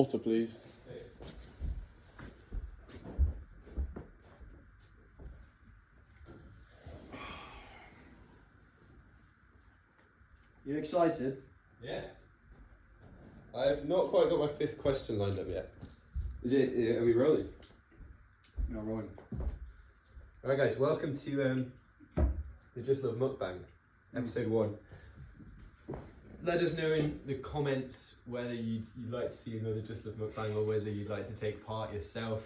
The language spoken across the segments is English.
Water, please. You excited? Yeah. I've not quite got my fifth question lined up yet. Are we rolling? No, rolling. Alright guys, welcome to the Just Love Mukbang, episode 1. Let us know in the comments whether you'd like to see another Just Love Mukbang or whether you'd like to take part yourself.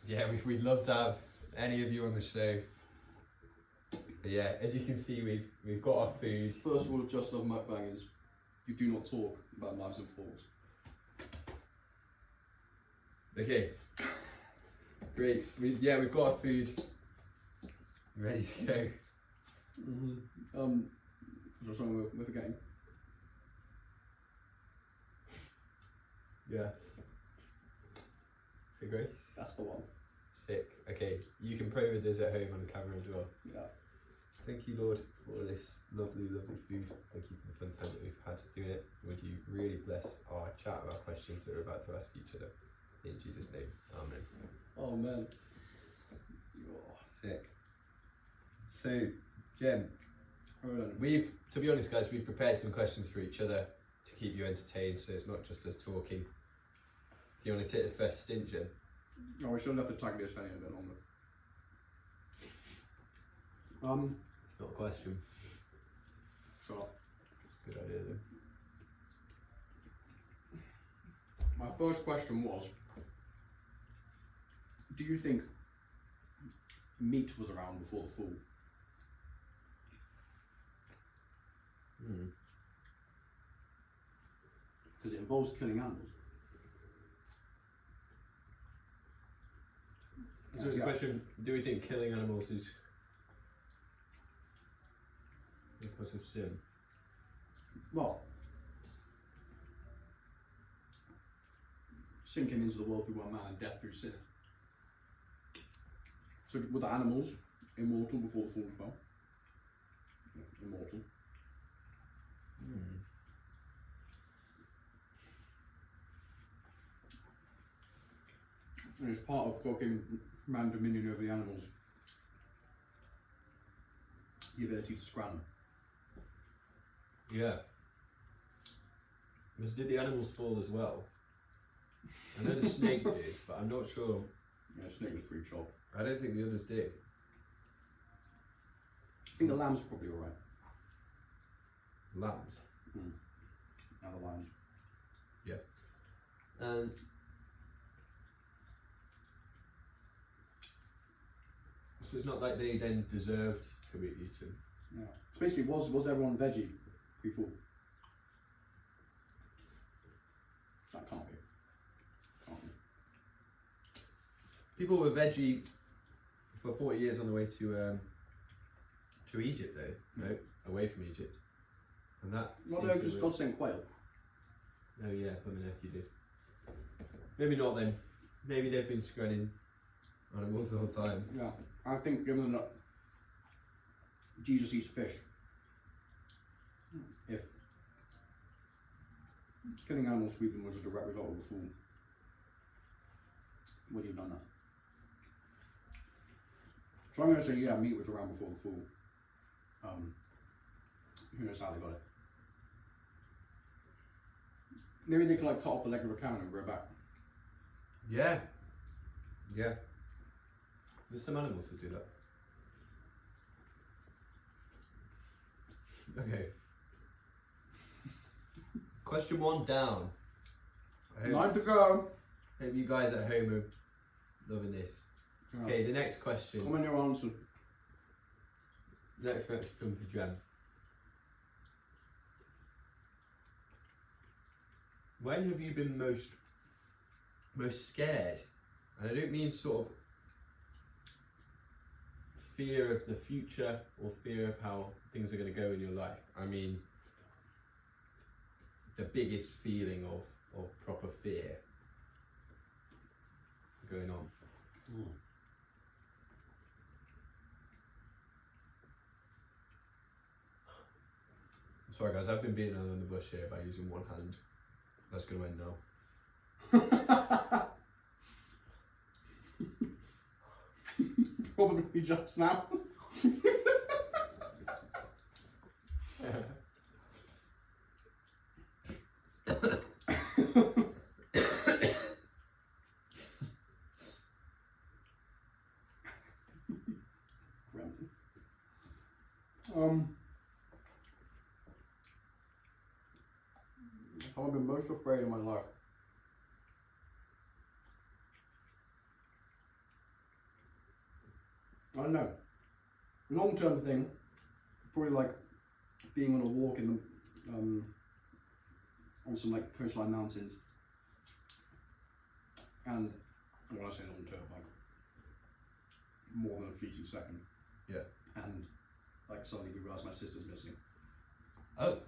Yeah, we'd love to have any of you on the show. But yeah, as you can see, we've got our food. First rule of Just Love Mukbang is you do not talk about knives and forks. Okay. Great. We've got our food ready to go. What's wrong with the game? Yeah. So Grace? That's the one. Sick. Okay, you can pray with us at home on the camera as well. Yeah. Thank you, Lord, for this lovely, lovely food. Thank you for the fun time that we've had doing it. Would you really bless our chat about questions that we're about to ask each other? In Jesus' name, amen. Oh man. Sick. So, Jem, to be honest guys, we've prepared some questions for each other to keep you entertained, so it's not just us talking. Do you want to take the first stint, Jem? Oh, we should have left the tagla standing a bit longer. Not a question. Sure. Good idea though. My first question was, do you think meat was around before the fall? Because it involves killing animals. So it's a question, do we think killing animals is because of sin? Well, sin came into the world through one man and death through sin. So were the animals immortal before the fall as well? Immortal. And it's part of God giving man dominion over the animals, the ability to scram them. Yeah. Because did the animals fall as well? I know the snake did, but I'm not sure. Yeah, the snake was pretty sharp. I don't think the others did. I think the lamb's probably alright. Lambs? And the lions. Yeah. So it's not like they then deserved to be eaten. Yeah. So basically, was everyone veggie before? That can't be. Can't be. People were veggie for 40 years on the way to Egypt though, no, away from Egypt. And that Well, no, because God sent quail. Oh yeah, you did. Maybe not then. Maybe they've been screening animals the whole time. Yeah, I think given that Jesus eats fish, if killing animals to eat them was a direct result of the fall, would he have done that? So I'm going to say, yeah, meat was around before the fall. Who knows how they got it? Maybe they could like cut off the leg of a cow and grow back. Yeah. Yeah. There's some animals that do that. Okay. Question 1 down. Time to go. Hope you guys at home are loving this. Yeah. Okay, the next question. Comment your answer. Next question for Jem. When have you been most scared? And I don't mean sort of fear of the future or fear of how things are going to go in your life. I mean the biggest feeling of proper fear going on. Sorry guys, I've been beating around the bush here by using one hand. That's going to end now. Probably just now. I've been most afraid in my life. I don't know. Long-term thing, probably like being on a walk in the on some like coastline mountains, and when I say long-term, like more than a fleeting second. Yeah. And like suddenly we realise my sister's missing. Oh.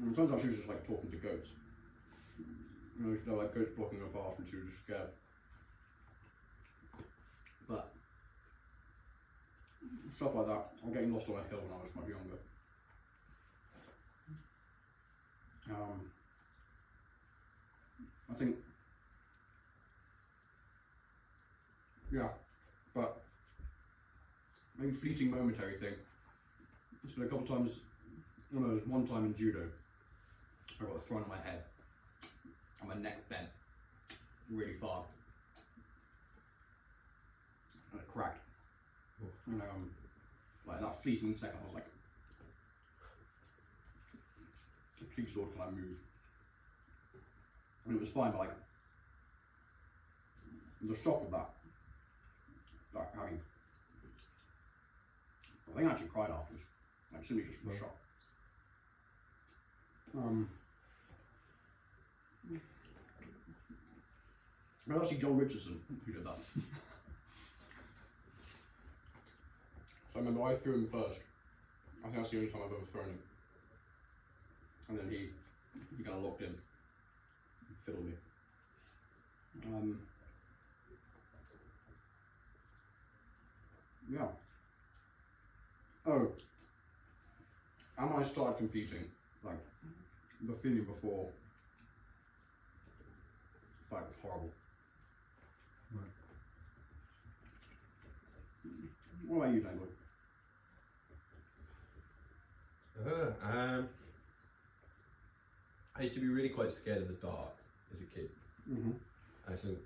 And it turns out she was just like talking to goats. You know, there were like goats blocking her path, and she was just scared. But stuff like that. I'm getting lost on a hill when I was much younger. I think, yeah, but maybe fleeting momentary thing. It's been a couple times. No, there was one time in judo, I got thrown on my head, and my neck bent really far, and it cracked. And like that fleeting second, I was like, please Lord, can I move? And it was fine, but like the shock of that, like having, I think I actually cried afterwards, like simply just from the shock. But actually John Richardson who did that. So I remember I threw him first. I think that's the only time I've ever thrown him. And then he kind of locked in and fiddled me. Yeah. Oh. And when I started competing, like, the feeling before, like, horrible. Right. What about you, Dangle? I used to be really quite scared of the dark as a kid. Mm-hmm. I think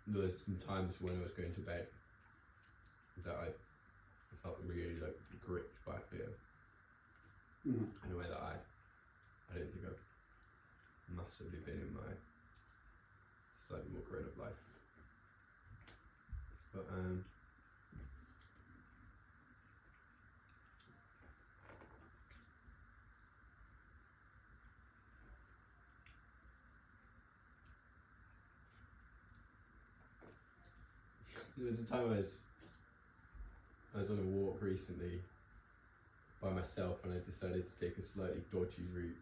there were some times when I was going to bed that I felt really like gripped by fear. Mm-hmm. In a way that I don't think I've massively been in my slightly more grown up life. But there was a time I was on a walk recently by myself, and I decided to take a slightly dodgy route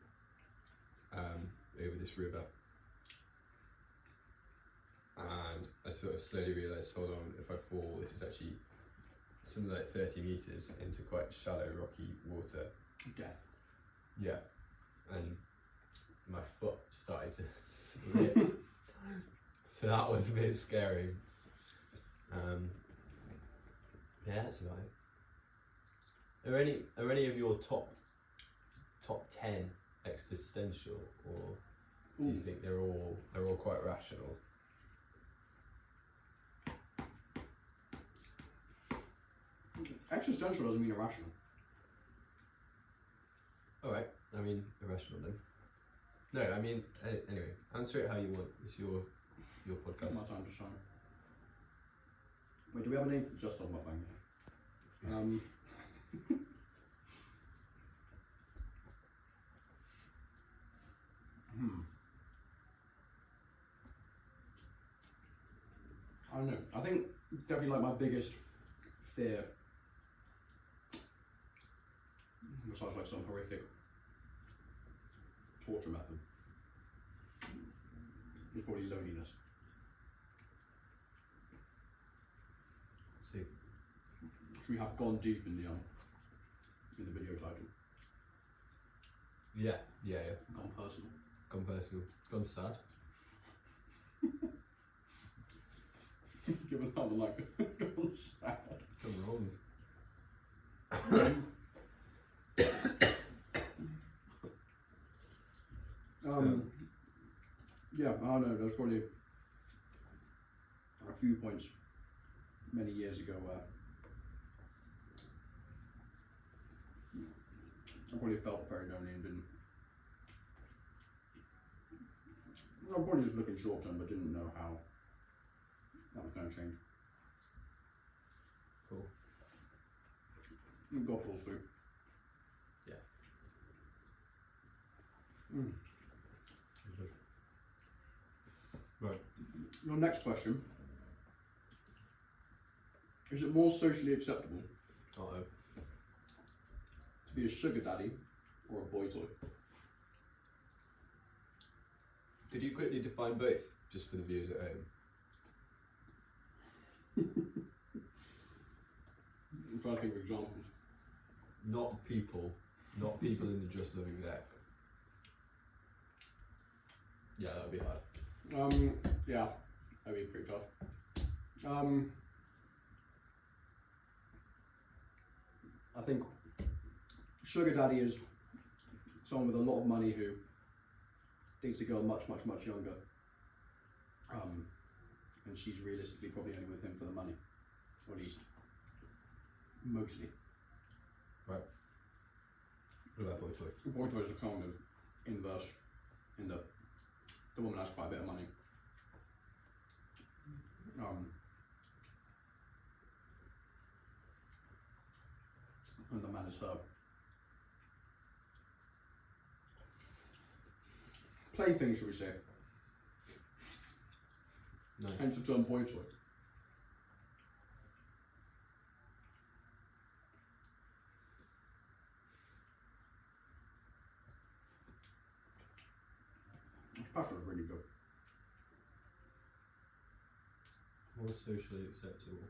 over this river, and I sort of slowly realised, hold on, if I fall, this is actually something like 30 metres into quite shallow rocky water. Death. Yeah, and my foot started to slip. So that was a bit scary. Yeah, that's about it. Are any of your top 10 existential, or do you think they're all quite rational? Existential doesn't mean irrational. Alright, I mean irrational then. No, I mean anyway, answer it how you want. It's your podcast. My time to shine. Wait, do we have a name for JustLoveMukbang? I don't know. I think definitely like my biggest fear, besides like some horrific torture method, is probably loneliness. See, which we have gone deep in the video title. Yeah. Gone personal. Gone personal. Gone sad. Give another like gone sad. Gone wrong. Yeah, I don't know, there's probably a few points many years ago where I probably felt very lonely and didn't. I'm probably just looking short term, but didn't know how that was going to change. Cool. God pulls through. Yeah. Right. Your next question. Is it more socially acceptable to be a sugar daddy or a boy toy? Could you quickly define both, just for the viewers at home? I'm trying to think of examples. Not people in the Just Love exec. Yeah, that would be hard. Yeah, that'd be pretty tough. I think sugar daddy is someone with a lot of money who thinks a girl much younger. And she's realistically probably only with him for the money, or at least mostly. Right. What about boy toy? Boy toys are kind of inverse in that the woman has quite a bit of money. And the man is her plaything, shall we say. No. Hence the term boy toy. This pasta is really good. More socially acceptable.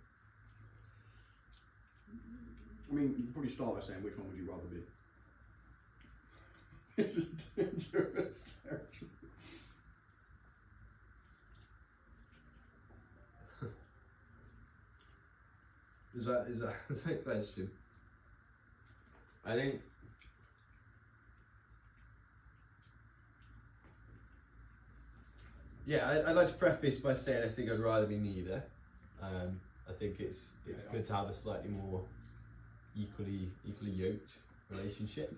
I mean, you can probably start by saying which one would you rather be? This is dangerous territory. Is that a question? I think I'd like to preface by saying I think I'd rather be neither. I think it's good to have a slightly more equally yoked relationship.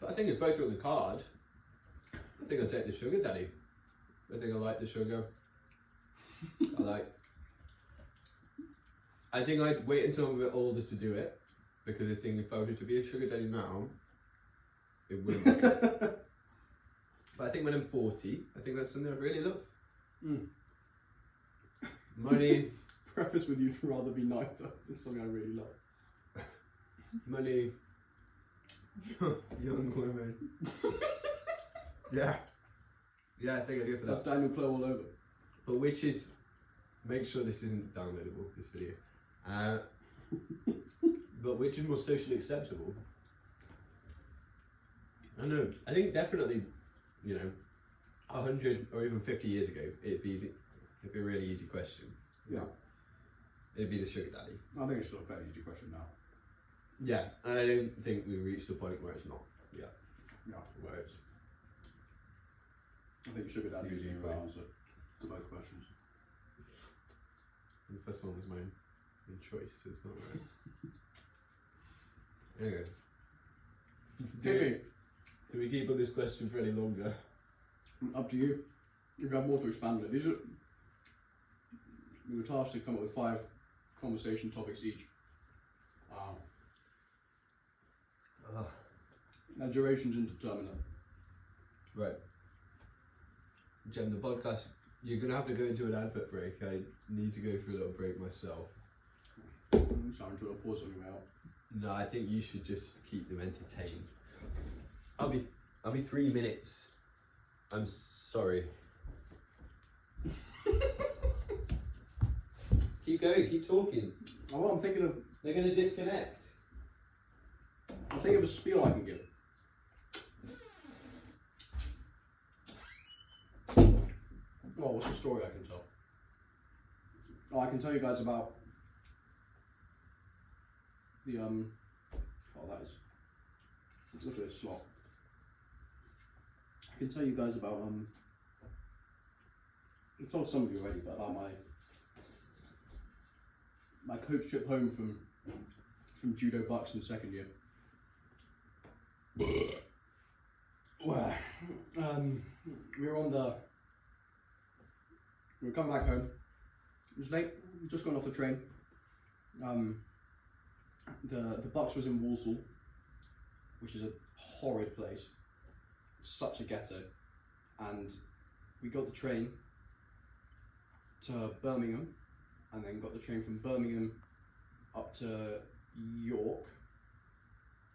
But I think if both are on the card, I think I'll take the sugar daddy. I think I like the sugar. I think I'd wait until I'm a bit older to do it, because I think if I were to be a sugar daddy now, it wouldn't be good. But I think when I'm 40, I think that's something I'd really love. Money. Preface with you'd rather be neither. It's something I really love. Money. Young women. Yeah, I think I'd go for That's that. Daniel Clough all over. But which is, make sure this isn't downloadable, this video. But which is more socially acceptable? I don't know. I think definitely, 100 or even 50 years ago, it'd be a really easy question. Yeah. It'd be the sugar daddy. I think it's still a fairly easy question now. Yeah, and I don't think we've reached the point where it's not. Yeah. Where it's. I think sugar daddy is the right answer to both questions. The first one was my own choice, so it's not right. Anyway. Do we keep on this question for any longer? Up to you. If you have more to expand on it. We were tasked to come up with 5 conversation topics each. Their duration's indeterminate. Right. Jem, the podcast, you're going to have to go into an advert break. I need to go for a little break myself. Sound to a pause on your way out. No, I think you should just keep them entertained. I'll be 3 minutes. I'm sorry. Keep going, keep talking. Oh, well, I'm thinking of. They're going to disconnect. I think of a spiel I can give. Oh, what's the story I can tell? Oh, I can tell you guys about the oh, that is, look at this slop. I can tell you guys about I've told some of you already, but about my coach trip home from judo bucks in second year. Well, we were coming back home. It was late. Just gone off the train. The bucks was in Walsall, which is a horrid place. Such a ghetto, and we got the train to Birmingham, and then got the train from Birmingham up to York,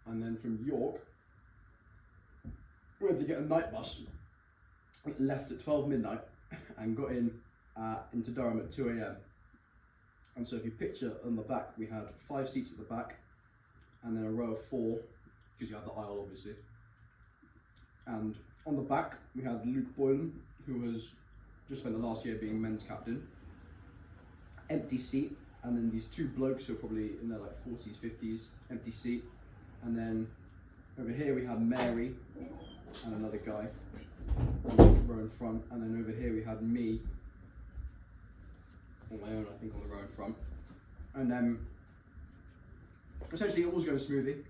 and then from York we had to get a night bus. Left at 12 midnight and got into Durham at 2 AM. And so if you picture on the back, we had 5 seats at the back, and then a row of 4, because you have the aisle obviously. And on the back we had Luke Boylan, who has just spent the last year being men's captain. Empty seat, and then these 2 blokes who are probably in their like 40s, 50s, empty seat. And then over here we had Mary and another guy, row in front, and then over here we had me on my own, I think, on the row in front. And then essentially it was going smoothly.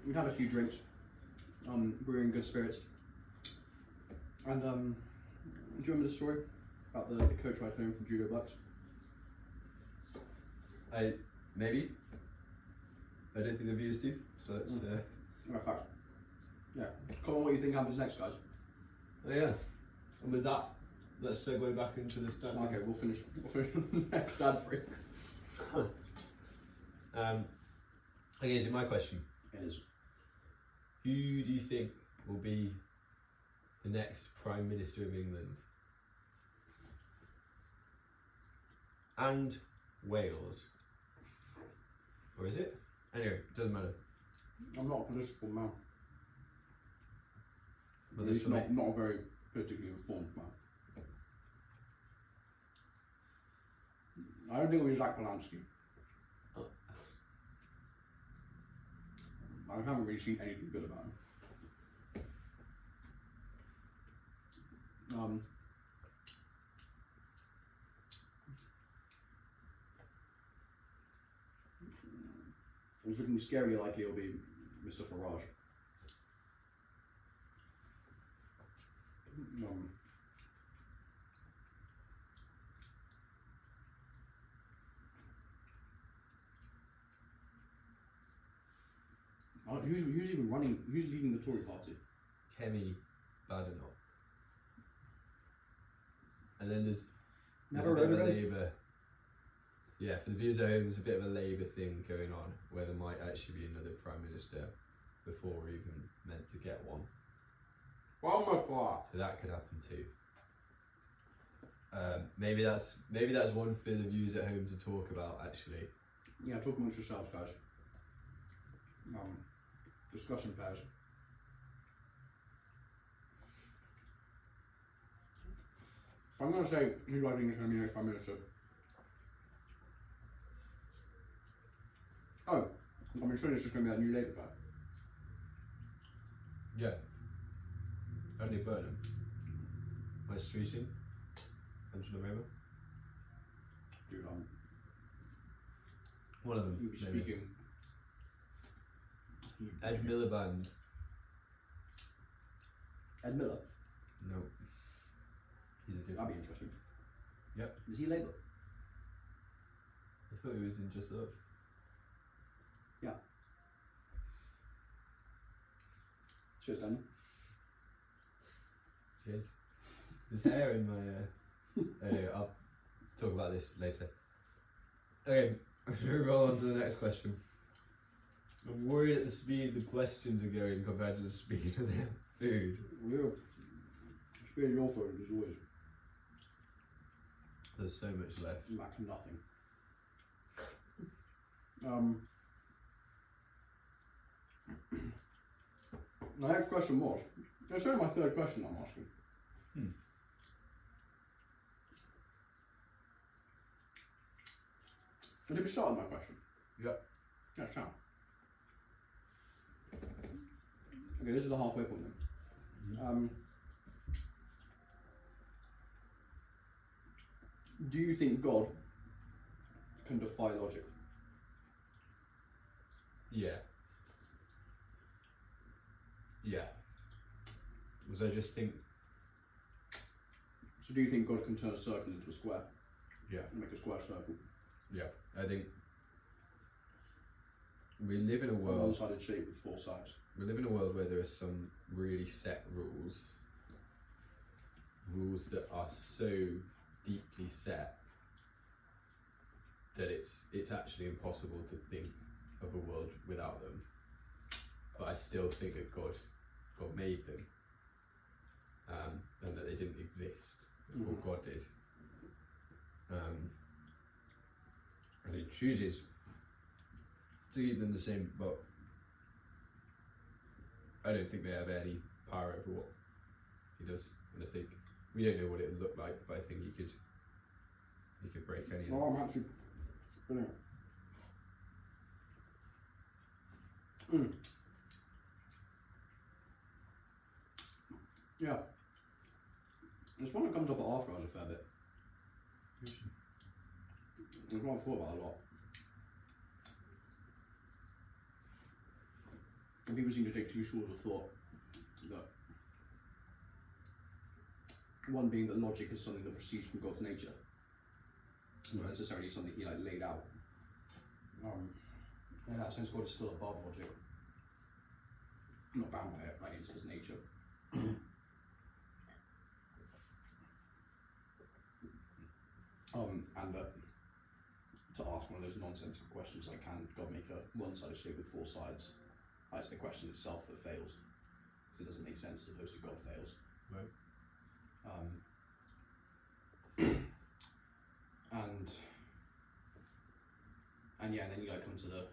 We'd had a few drinks, we were in good spirits. And do you remember the story about the coach ride home from judo bucks? Maybe. I don't think the viewers do, so it's Right, facts. Yeah. Come on, what do you think happens next, guys? Oh yeah. And with that, let's segue back into the stand. Okay, we'll finish next ad free. Okay, is it my question? It is. Who do you think will be the next Prime Minister of England? And Wales? Or is it? Anyway, doesn't matter. I'm not a political man. But He's not a very politically informed man. I don't think it'll be Zach Polanski. Oh. I haven't really seen anything good about him. It's looking scary likely it'll be Mr. Farage. Who's even running? Who's leading the Tory party? Kemi Badenoch. And then there's Never a bit heard of of a him. Labour. Yeah, for the viewers at home, there's a bit of a Labour thing going on where there might actually be another Prime Minister before we're even meant to get one. Oh my god! So that could happen too. Maybe that's one for the viewers at home to talk about actually. Yeah, talk amongst yourselves, guys. Discussion pairs. I'm going to say who do I think is going to be next Prime Minister. Oh, I'm sure this is going to be that new Labour guy. Yeah. Andy Burnham. West Streeting. Angela Raymer. Dude, One of them. he'll be maybe. speaking. Ed Miliband. Ed Miller? No. He's a different. That'd be interesting. Yep. Is he Labour? I thought he was in Just Love. Yeah. Cheers, Danny. Cheers. There's hair in my. Anyway, I'll talk about this later. Okay, should we roll on to the next question? I'm worried at the speed the questions are going compared to the speed of their food. Yeah. Speed of your phone as always. There's so much left. Max nothing. My next question was, it's only my third question I'm asking. Did we start with my question? Yep. Yeah, sure. Okay, this is the halfway point then. Do you think God can defy logic? Yeah. Yeah. Because I just think. So do you think God can turn a circle into a square? Yeah. And make a square circle? Yeah. I think we live in a A world. one-sided shape with four sides. We live in a world where there are some really set rules. Rules that are so deeply set that it's actually impossible to think of a world without them. But I still think that God made them, and that they didn't exist before God did. And He chooses to keep them the same, but I don't think they have any power over what He does. And I think we don't know what it would look like, but I think He could break any of them. Oh, I'm actually brilliant. Yeah. It's one that comes up at after hours a fair bit. It's one I've thought about a lot. And people seem to take two schools of thought. That one being that logic is something that proceeds from God's nature, not necessarily something He laid out. In that sense, God is still above logic, not bound by it. It's His nature. And that to ask one of those nonsensical questions like, can God make a one-sided shape with four sides? It's the question itself that fails. It doesn't make sense as opposed to God fails. Right. And yeah, and then you come to the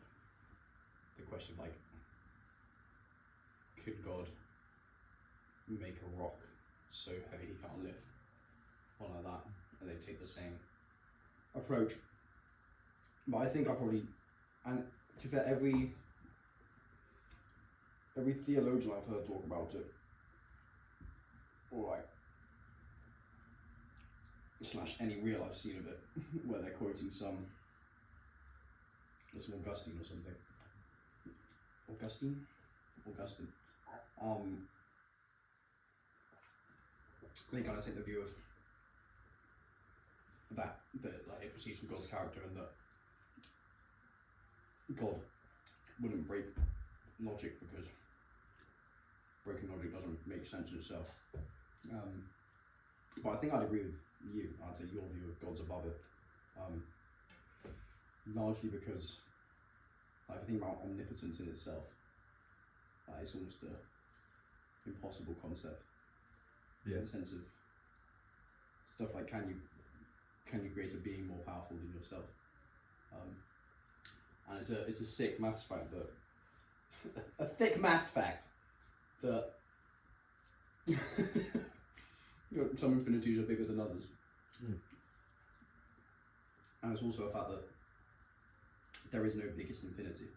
question of could God make a rock so heavy He can't lift? One like that, and they take the same approach. But I think and to be fair, every theologian I've heard talk about it, or / any reel I've seen of it, where they're quoting some Augustine or something. Augustine. They kind of take the view of that it proceeds from God's character, and that God wouldn't break logic because breaking logic doesn't make sense in itself. But I think I'd agree with you. I'd say your view of God's above it, largely because if you think about omnipotence in itself, it's almost an impossible concept. Yeah. In the sense of stuff like, can you create a being more powerful than yourself? And it's a sick maths fact that a thick math fact that some infinities are bigger than others. And it's also a fact that there is no biggest infinity.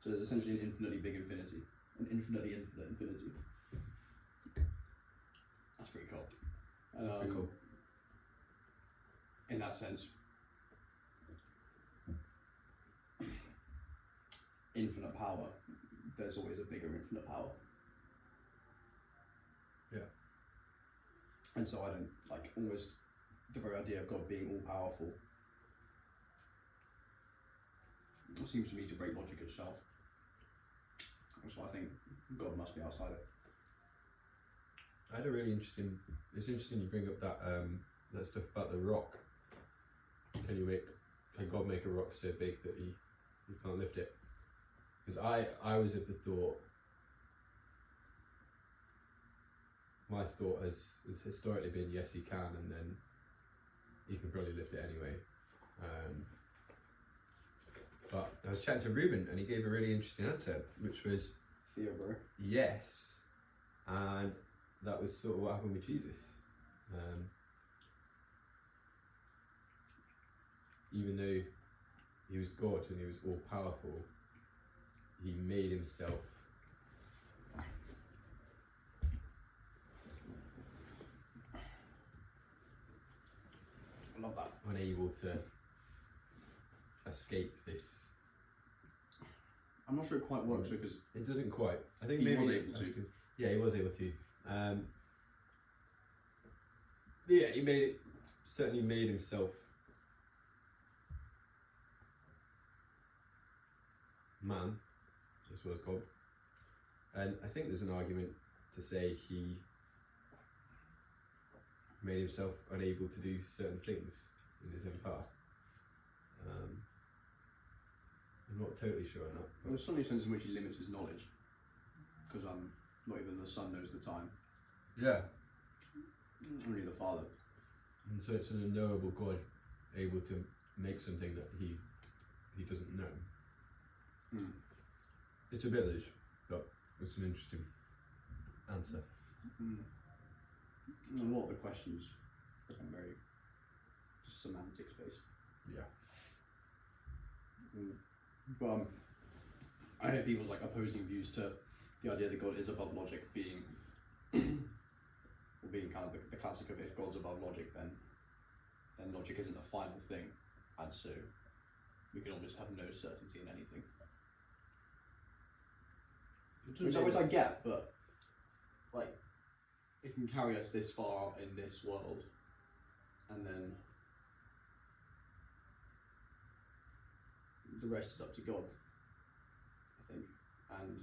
So there's essentially an infinitely big infinity, an infinitely infinite infinity. That's pretty cool. Pretty cool. In that sense, infinite power, there's always a bigger infinite power. Yeah. And so I don't almost the very idea of God being all powerful seems to me to break logic itself. So I think God must be outside it. I had a really interesting. It's interesting you bring up that stuff about the rock. Can God make a rock so big that he can't lift it? Because I was of the thought. My thought has historically been yes, he can, and then he can probably lift it anyway. But I was chatting to Ruben and he gave a really interesting answer, which was Theo, bro. yes. And that was sort of what happened with Jesus. Even though he was God and he was all powerful, he made himself I love that. unable to escape this. I'm not sure it quite works because it doesn't quite. I think he maybe was able to. Yeah, he was able to. Yeah, he certainly made himself man, as well as God. And I think there's an argument to say he made himself unable to do certain things in his own power. I'm not totally sure on that. There's certainly a sense in which he limits his knowledge, because not even the Son knows the time. Yeah. Only the Father. And so it's an unknowable God able to make something that he doesn't know. Mm. It's a bit loose, but it's an interesting answer. Mm. And a lot of the questions become very semantics based. Yeah. Mm. But I hear people's like opposing views to the idea that God is above logic being kind of the classic of if God's above logic, then logic isn't the final thing, and so we can almost have no certainty in anything. Which I get, but like it can carry us this far in this world, and then the rest is up to God, I think. And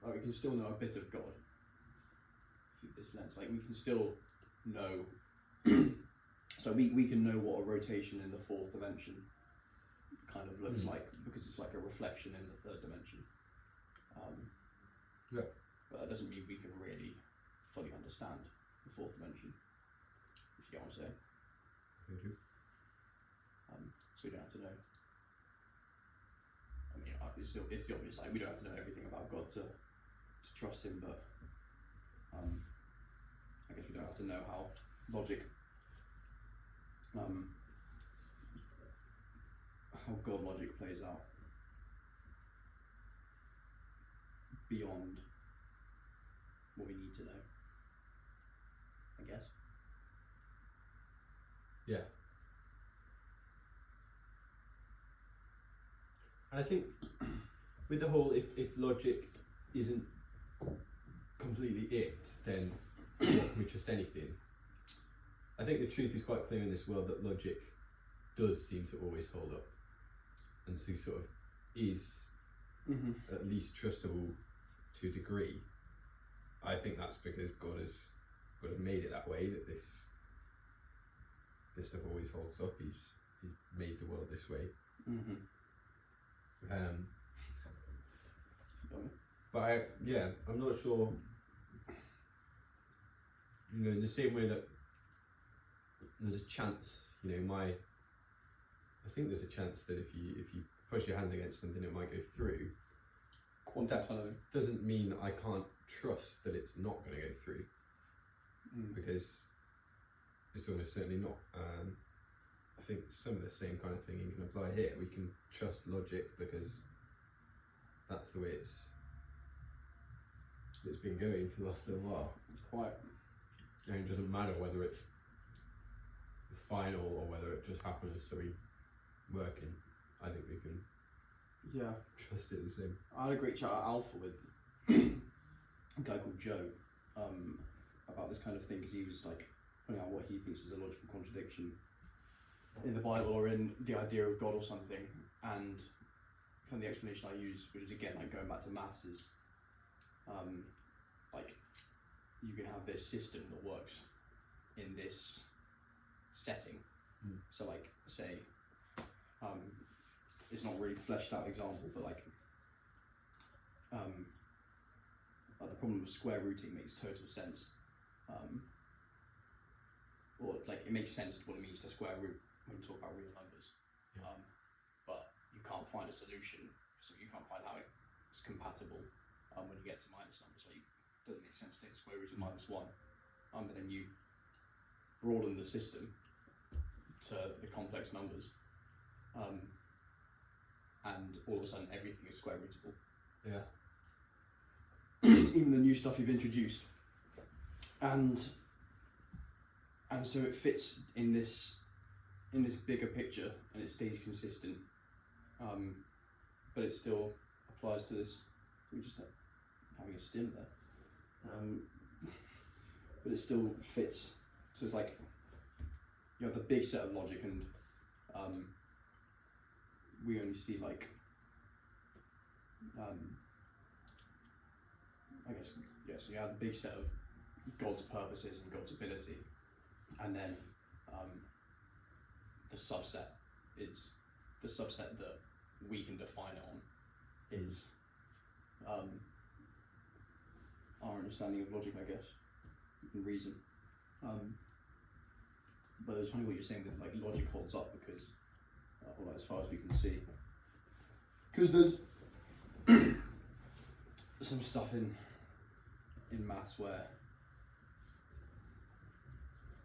like, we can still know a bit of God through this lens. Like we can still know so we can know what a rotation in the fourth dimension kind of looks like, because it's like a reflection in the third dimension. Yeah. But that doesn't mean we can really fully understand the fourth dimension, if you get what I'm saying. Mm-hmm. So we don't have to know. I mean, it's the obvious. Like we don't have to know everything about God to trust Him, but I guess we don't have to know how logic, how God logic plays out beyond what we need to know, I guess. Yeah. And I think with the whole, if logic isn't completely it, then what can we trust anything? I think the truth is quite clear in this world that logic does seem to always hold up, and so sort of is at least trustable to a degree. I think that's because God has made it that way, that this stuff always holds up. He's made the world this way. But I'm not sure. You know, in the same way that there's a chance, I think there's a chance that if you push your hands against something, it might go through. That doesn't mean that I can't trust that it's not going to go through, because it's almost certainly not. I think some of the same kind of thing you can apply here. We can trust logic because that's the way it's been going for the last little while. Quite. And it doesn't matter whether it's final or whether it just happens to be working. I think we can trust it the same. I had a great chat at Alpha with a guy called Joe about this kind of thing, because he was like pointing out what he thinks is a logical contradiction in the Bible or in the idea of God or something, and kind of the explanation I use, which is again like going back to maths, is like you can have this system that works in this setting. So like say it's not really fleshed out example, but like the problem of square rooting makes total sense, or like it makes sense to what it means to square root, when you talk about real numbers. Yeah. But you can't find a solution, so you can't find how it's compatible when you get to minus numbers. So it doesn't make sense to take the square root of -1. But then you broaden the system to the complex numbers, and all of a sudden everything is square rootable. Yeah. Even the new stuff you've introduced, and so it fits in this bigger picture, and it stays consistent, but it still applies to this. We just having a stim there, but it still fits. So it's like you have the big set of logic, and we only see like I guess, yeah, so you have the big set of God's purposes and God's ability, and then the subset is the subset that we can define it on is our understanding of logic, I guess, and reason. But it's funny what you're saying, that like logic holds up because, well, as far as we can see, because there's some stuff in maths where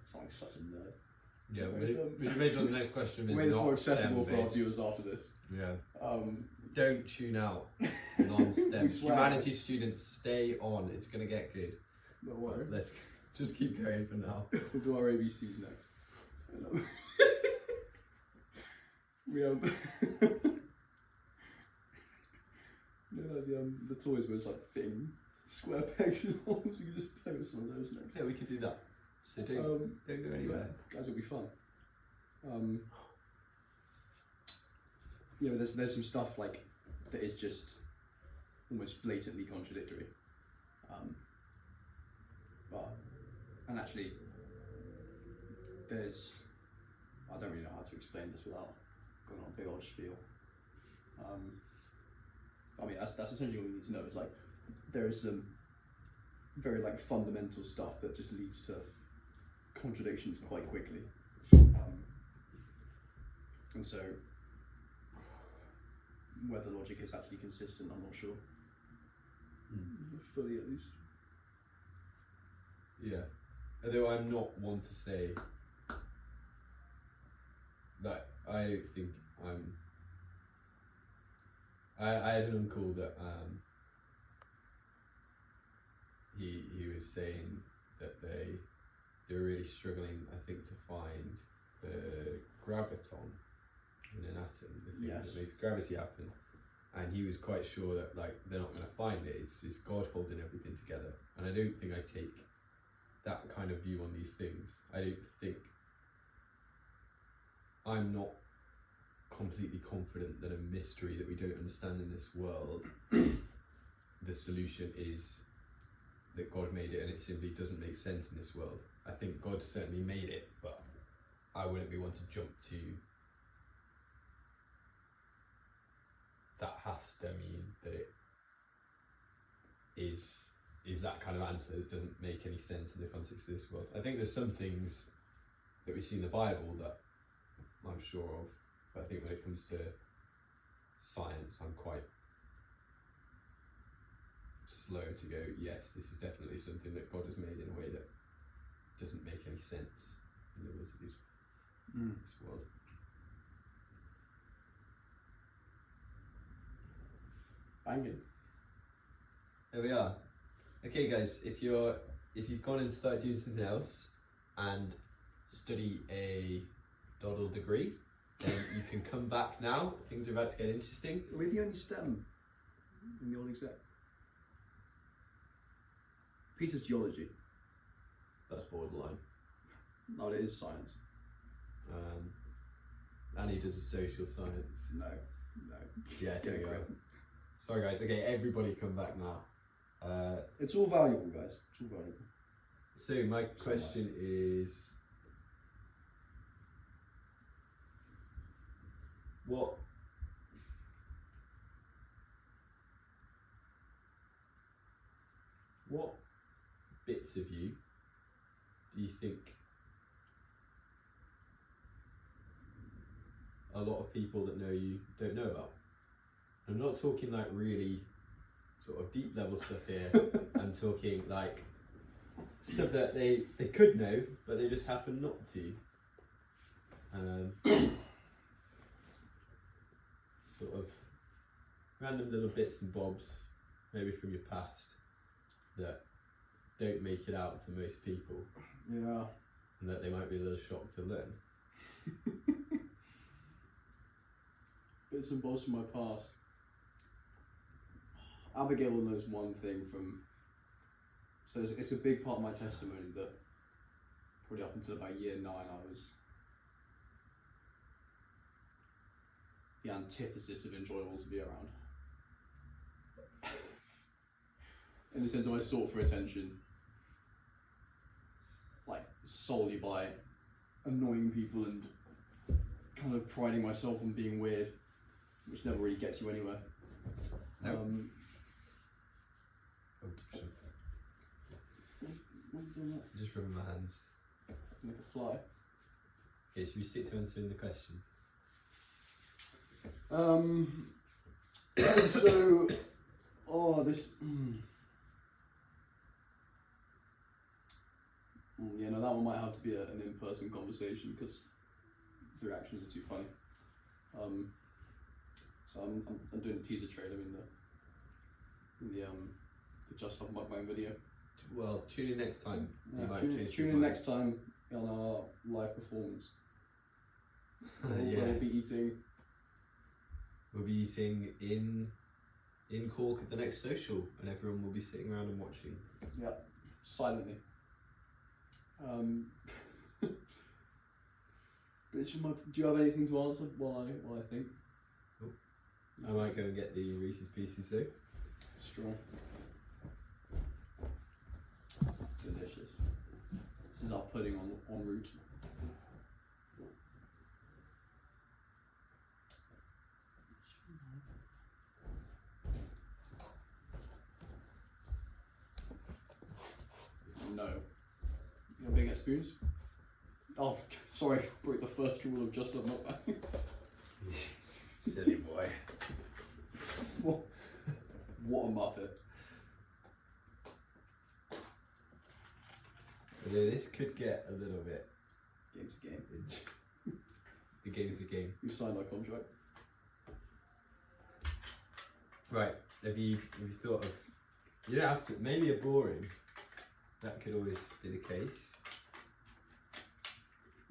it's like such a nerd. Yeah, we made on the next question is way it's not more accessible for our STEM-based. viewers after this. Yeah. Don't tune out non-STEM. We swear. Humanities students, stay on. It's gonna get good. No worry. Let's just keep going for now. We'll do our ABCs next. We you know, like the toys where it's like fitting square pegs in holes. We can just play with some of those next. Yeah, we could do that. So don't go anywhere. Guys, it'll be fun. Yeah, but there's some stuff like that is just almost blatantly contradictory. And actually, I don't really know how to explain this without going on a big old spiel. I mean, that's essentially what we need to know. Is like there is some very like fundamental stuff that just leads to contradictions quite quickly, and so whether logic is actually consistent, I'm not sure. Fully, at least. Yeah. Although I'm not one to say that I don't think I had an uncle that he was saying that they were really struggling, I think, to find the graviton in an atom, the thing Yes. that makes gravity happen. And he was quite sure that like they're not going to find it. It's God holding everything together. And I don't think I take that kind of view on these things. I don't think I'm not completely confident that a mystery that we don't understand in this world, the solution is that God made it and it simply doesn't make sense in this world. I think God certainly made it, but I wouldn't be one to jump to that has to mean that it is that kind of answer that doesn't make any sense in the context of this world. I think there's some things that we see in the Bible that I'm sure of, but I think when it comes to science, I'm quite slow to go, yes, this is definitely something that God has made in a way that doesn't make any sense in the words of this world. Bangin. There we are. Okay, guys, if you've gone and started doing something else and study a doddle degree, then you can come back now. Things are about to get interesting. Are we the only STEM in the old exec? Peter's geology. That's borderline. No, it is science. Annie does a social science. No. Yeah, Get there a we go. grip. Sorry, guys. Okay, everybody come back now. It's all valuable, guys. It's all valuable. So my question is, what bits of you do you think a lot of people that know you don't know about. I'm not talking like really sort of deep level stuff here. I'm talking like stuff that they could know, but they just happen not to. Sort of random little bits and bobs, maybe from your past, that don't make it out to most people. Yeah. And that they might be a little shocked to learn. Bits and bobs from my past. Abigail knows one thing from. So it's a big part of my testimony that probably up until about year 9 I was the antithesis of enjoyable to be around. In the sense of I sought for attention, like solely by annoying people and kind of priding myself on being weird, which never really gets you anywhere. No. What are you doing that? Just rubbing my hands. Like a fly. Okay, should we stick to answering the questions? So, this. Yeah, no, that one might have to be an in-person conversation because the reactions are too funny. So I'm doing a teaser trailer in the JustLoveMukbang video. Well, tune in next time. Yeah, tune in next time on our live performance. We'll be eating. We'll be eating in Cork at the next social, and everyone will be sitting around and watching. Yeah, silently. Bitch, do you have anything to answer while I think? Oh. I might go and get the Reese's Pieces though. Strong. Delicious. This is our pudding en route. No. You gonna get spoons? Oh, sorry, broke the first rule of JustLoveMukbang. Silly boy. What a muppet. Although this could get a little bit. Game's a game. The game's a game. You've signed our contract. Right. Have you thought of? You don't have to. Maybe a boring. That could always be the case.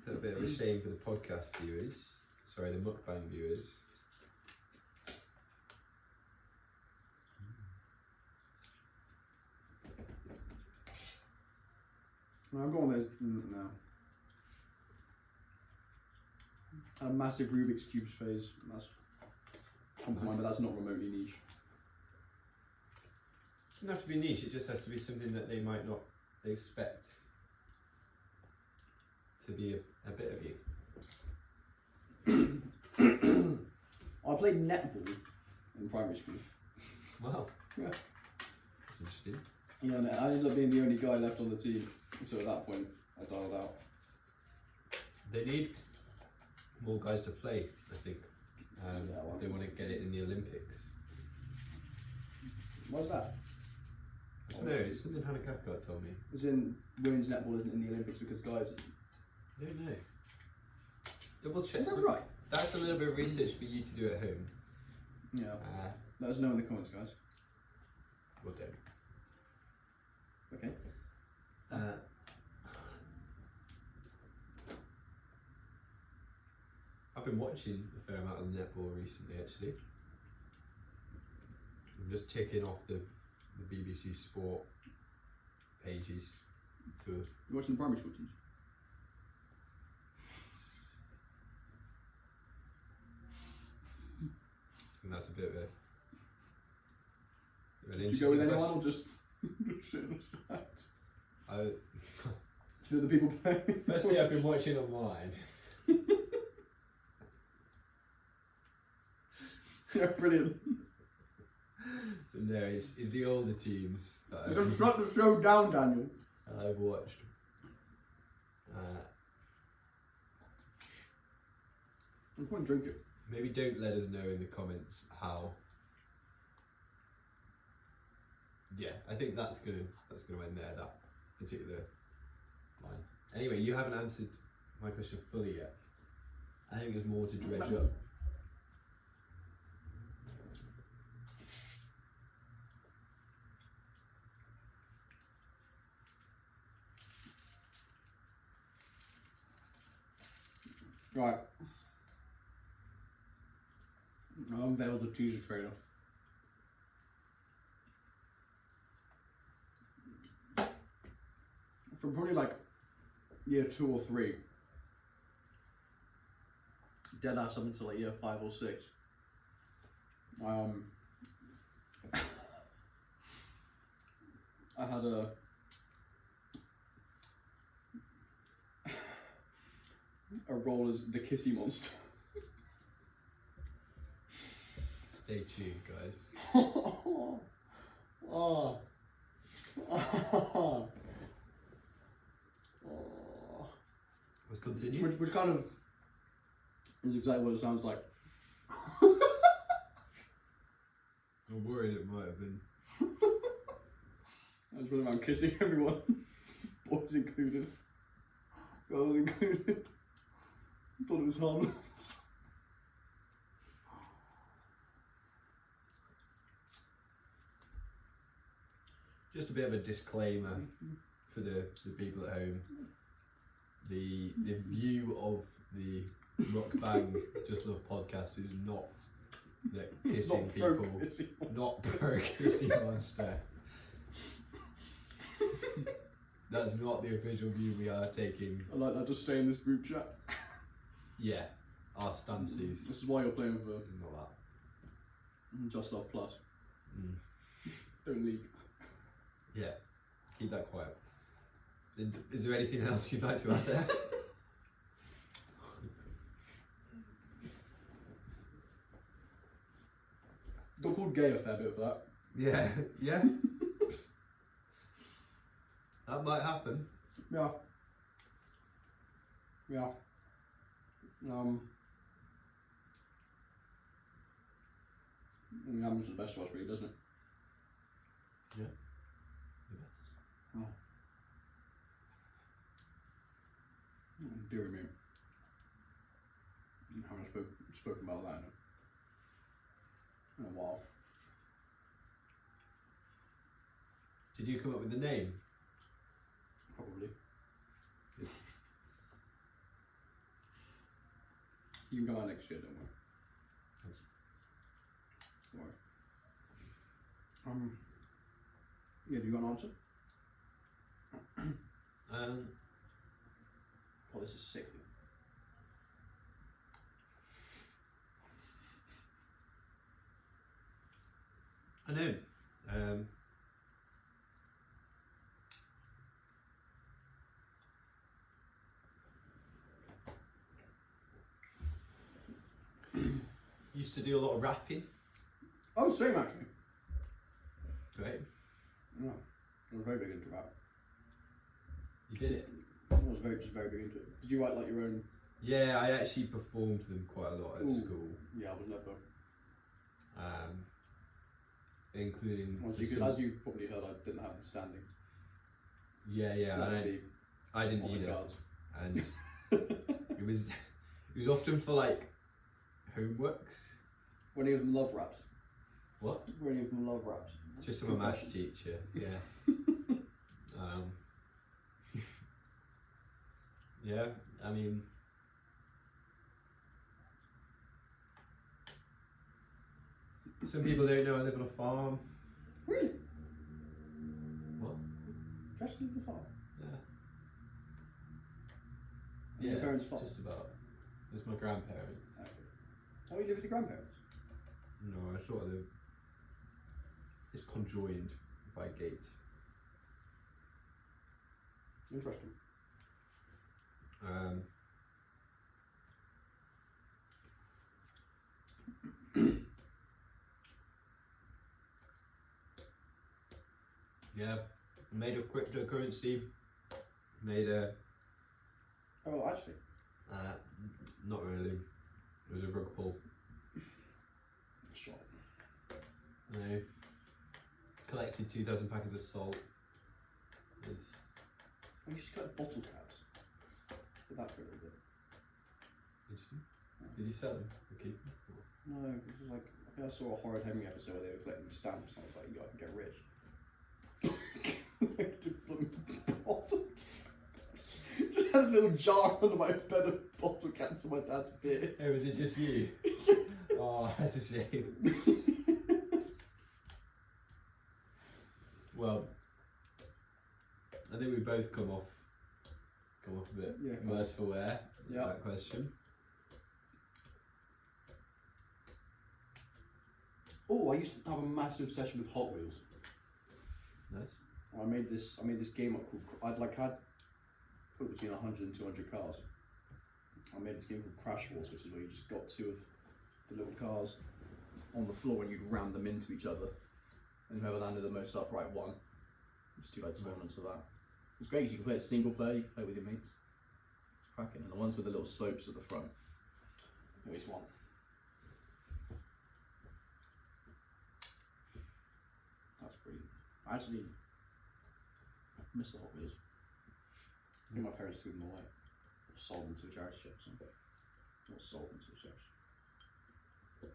A little bit of a shame for the podcast viewers. Sorry, the mukbang viewers. No, I've got one of those. No. A massive Rubik's Cubes phase. That's come to mind, but that's not remotely niche. It doesn't have to be niche, it just has to be something that they might not expect to be a bit of you. I played netball in primary school. Wow. Yeah. That's interesting. Yeah, and I ended up being the only guy left on the team. So at that point, I dialed out. They need more guys to play, I think. If they want to get it in the Olympics. What's that? I don't know, it's something Hannah Cathcart told me. As in, women's netball isn't in the Olympics because guys. I don't know. Double check. Is that right? That's a little bit of research for you to do at home. Yeah. Let us know in the comments, guys. We'll do. Okay. I've been watching a fair amount of netball recently, actually. I'm just ticking off the BBC Sport pages to. You watching the primary school teams? And that's a bit of an Did you go with interesting anyone question. or just sit in the stand? I, Do you know the people playing? Firstly, I've been watching online. Yeah, brilliant. No, it's the older teams that Just shut the show down, Daniel. I've watched. I'm going to drink it. Maybe don't let us know in the comments how. Yeah, I think that's gonna end there, that particular line. Anyway, you haven't answered my question fully yet. I think there's more to dredge up. Right. I'll unveil the teaser trailer. From probably like year 2 or 3, dead ass up until like year 5 or 6. I had a role as the Kissy Monster. Stay tuned, guys. Oh. Let's continue. Which kind of is exactly what it sounds like. I'm worried it might have been. I was running around kissing everyone, boys included, girls included. Thought it was harmless. Just a bit of a disclaimer for the people at home. The view of the mukbang Just Love podcast is not that kissing Not people, pro-kissy not pro kissing monster. That's not the official view we are taking. I like that to stay in this group chat. Yeah, our stances. This is why you're playing for Not Just Love Plus. that. Don't leak. Yeah, keep that quiet. Is there anything else you'd like to add there? Got called gay a fair bit for that. Yeah, yeah. That might happen. Yeah. Yeah. Happens the best to us, really, doesn't it? Yeah. Oh. Dear me. I haven't spoken about that in a while. Did you come up with the name? Probably. Good. You can go out next year, don't worry. Don't worry. Yeah, have you got an answer? Oh, this is sick. I know. Used to do a lot of rapping. Oh, same actually. Great. Yeah, I was very big into rap. You did it? I was just very big into it. Did you write like your own? Yeah, I actually performed them quite a lot at school. Yeah, I was never. Including. Well, as you've probably heard, I didn't have the standing. Yeah, and I didn't either. Cards. And it was often for like homeworks. Were any of them love raps? What? Were any of them love raps? Just from a maths teacher, yeah. Yeah, I mean, some people don't know I live on a farm. Really? What? Just live on a farm? Yeah. Yeah, your parents' farm? Just about. It's my grandparents. Okay. Oh, you live with your grandparents? No, I sort of live. It's conjoined by a gate. Interesting. Yeah, made a cryptocurrency. Made a. Oh, actually. Not really. It was a rug pull. Shot. No. Collected 2,000 packets of salt. It's Oh, you just got bottle caps. Did that for a little bit. interesting. Did you sell them? Okay. No, it was like I think I saw a Horrid Henry episode where they were collecting stamps and I was like, yo, I can get rich. Just had this little jar under my bed of bottle caps for my dad's beer. Oh, was it just you? Oh, that's a shame. Well, I think we both come off a bit worse for wear. Yeah. That question. Oh, I used to have a massive obsession with Hot Wheels. Nice. I made this game up called had put between 100 and 200 cars. I made this game called Crash Wars, which is where you just got two of the little cars on the floor and you'd ram them into each other, and whoever landed the most upright won. Just do like tournaments of that. It's great. You can play it single player. You can play it with your mates. It's cracking. And the ones with the little slopes at the front always won. That's brilliant. I actually miss the Hot Wheels. I think my parents threw them away. Or sold them to a charity shop or something. Or sold them to a charity shop.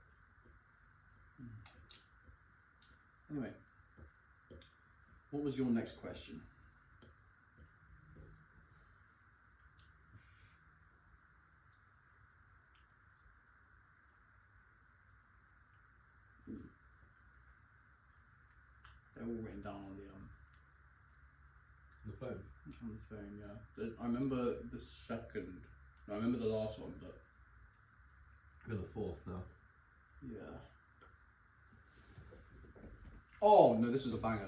Anyway, what was your next question? They're all written down on The phone. on the phone, yeah. I remember the second. No, I remember the last one, but You're the fourth now. yeah. Oh no, this was a banger.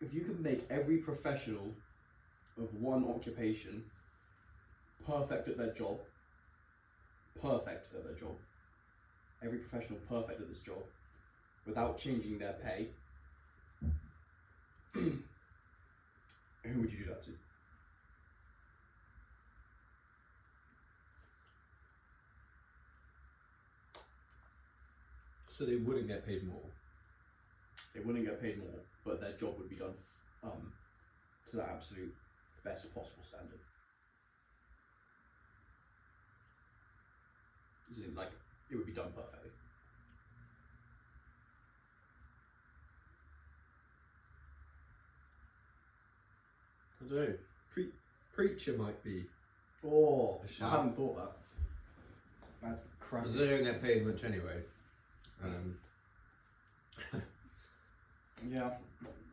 If you could make every professional of one occupation perfect at their job, every professional perfect at this job, without changing their pay, who would you do that to? So they wouldn't get paid more. They wouldn't get paid more, but their job would be done to the absolute best possible standard. As in, like, it would be done perfectly. I don't know. Preacher might be. Oh, A shout. I haven't thought that. That's crazy. Because they don't get paid much anyway. Yeah.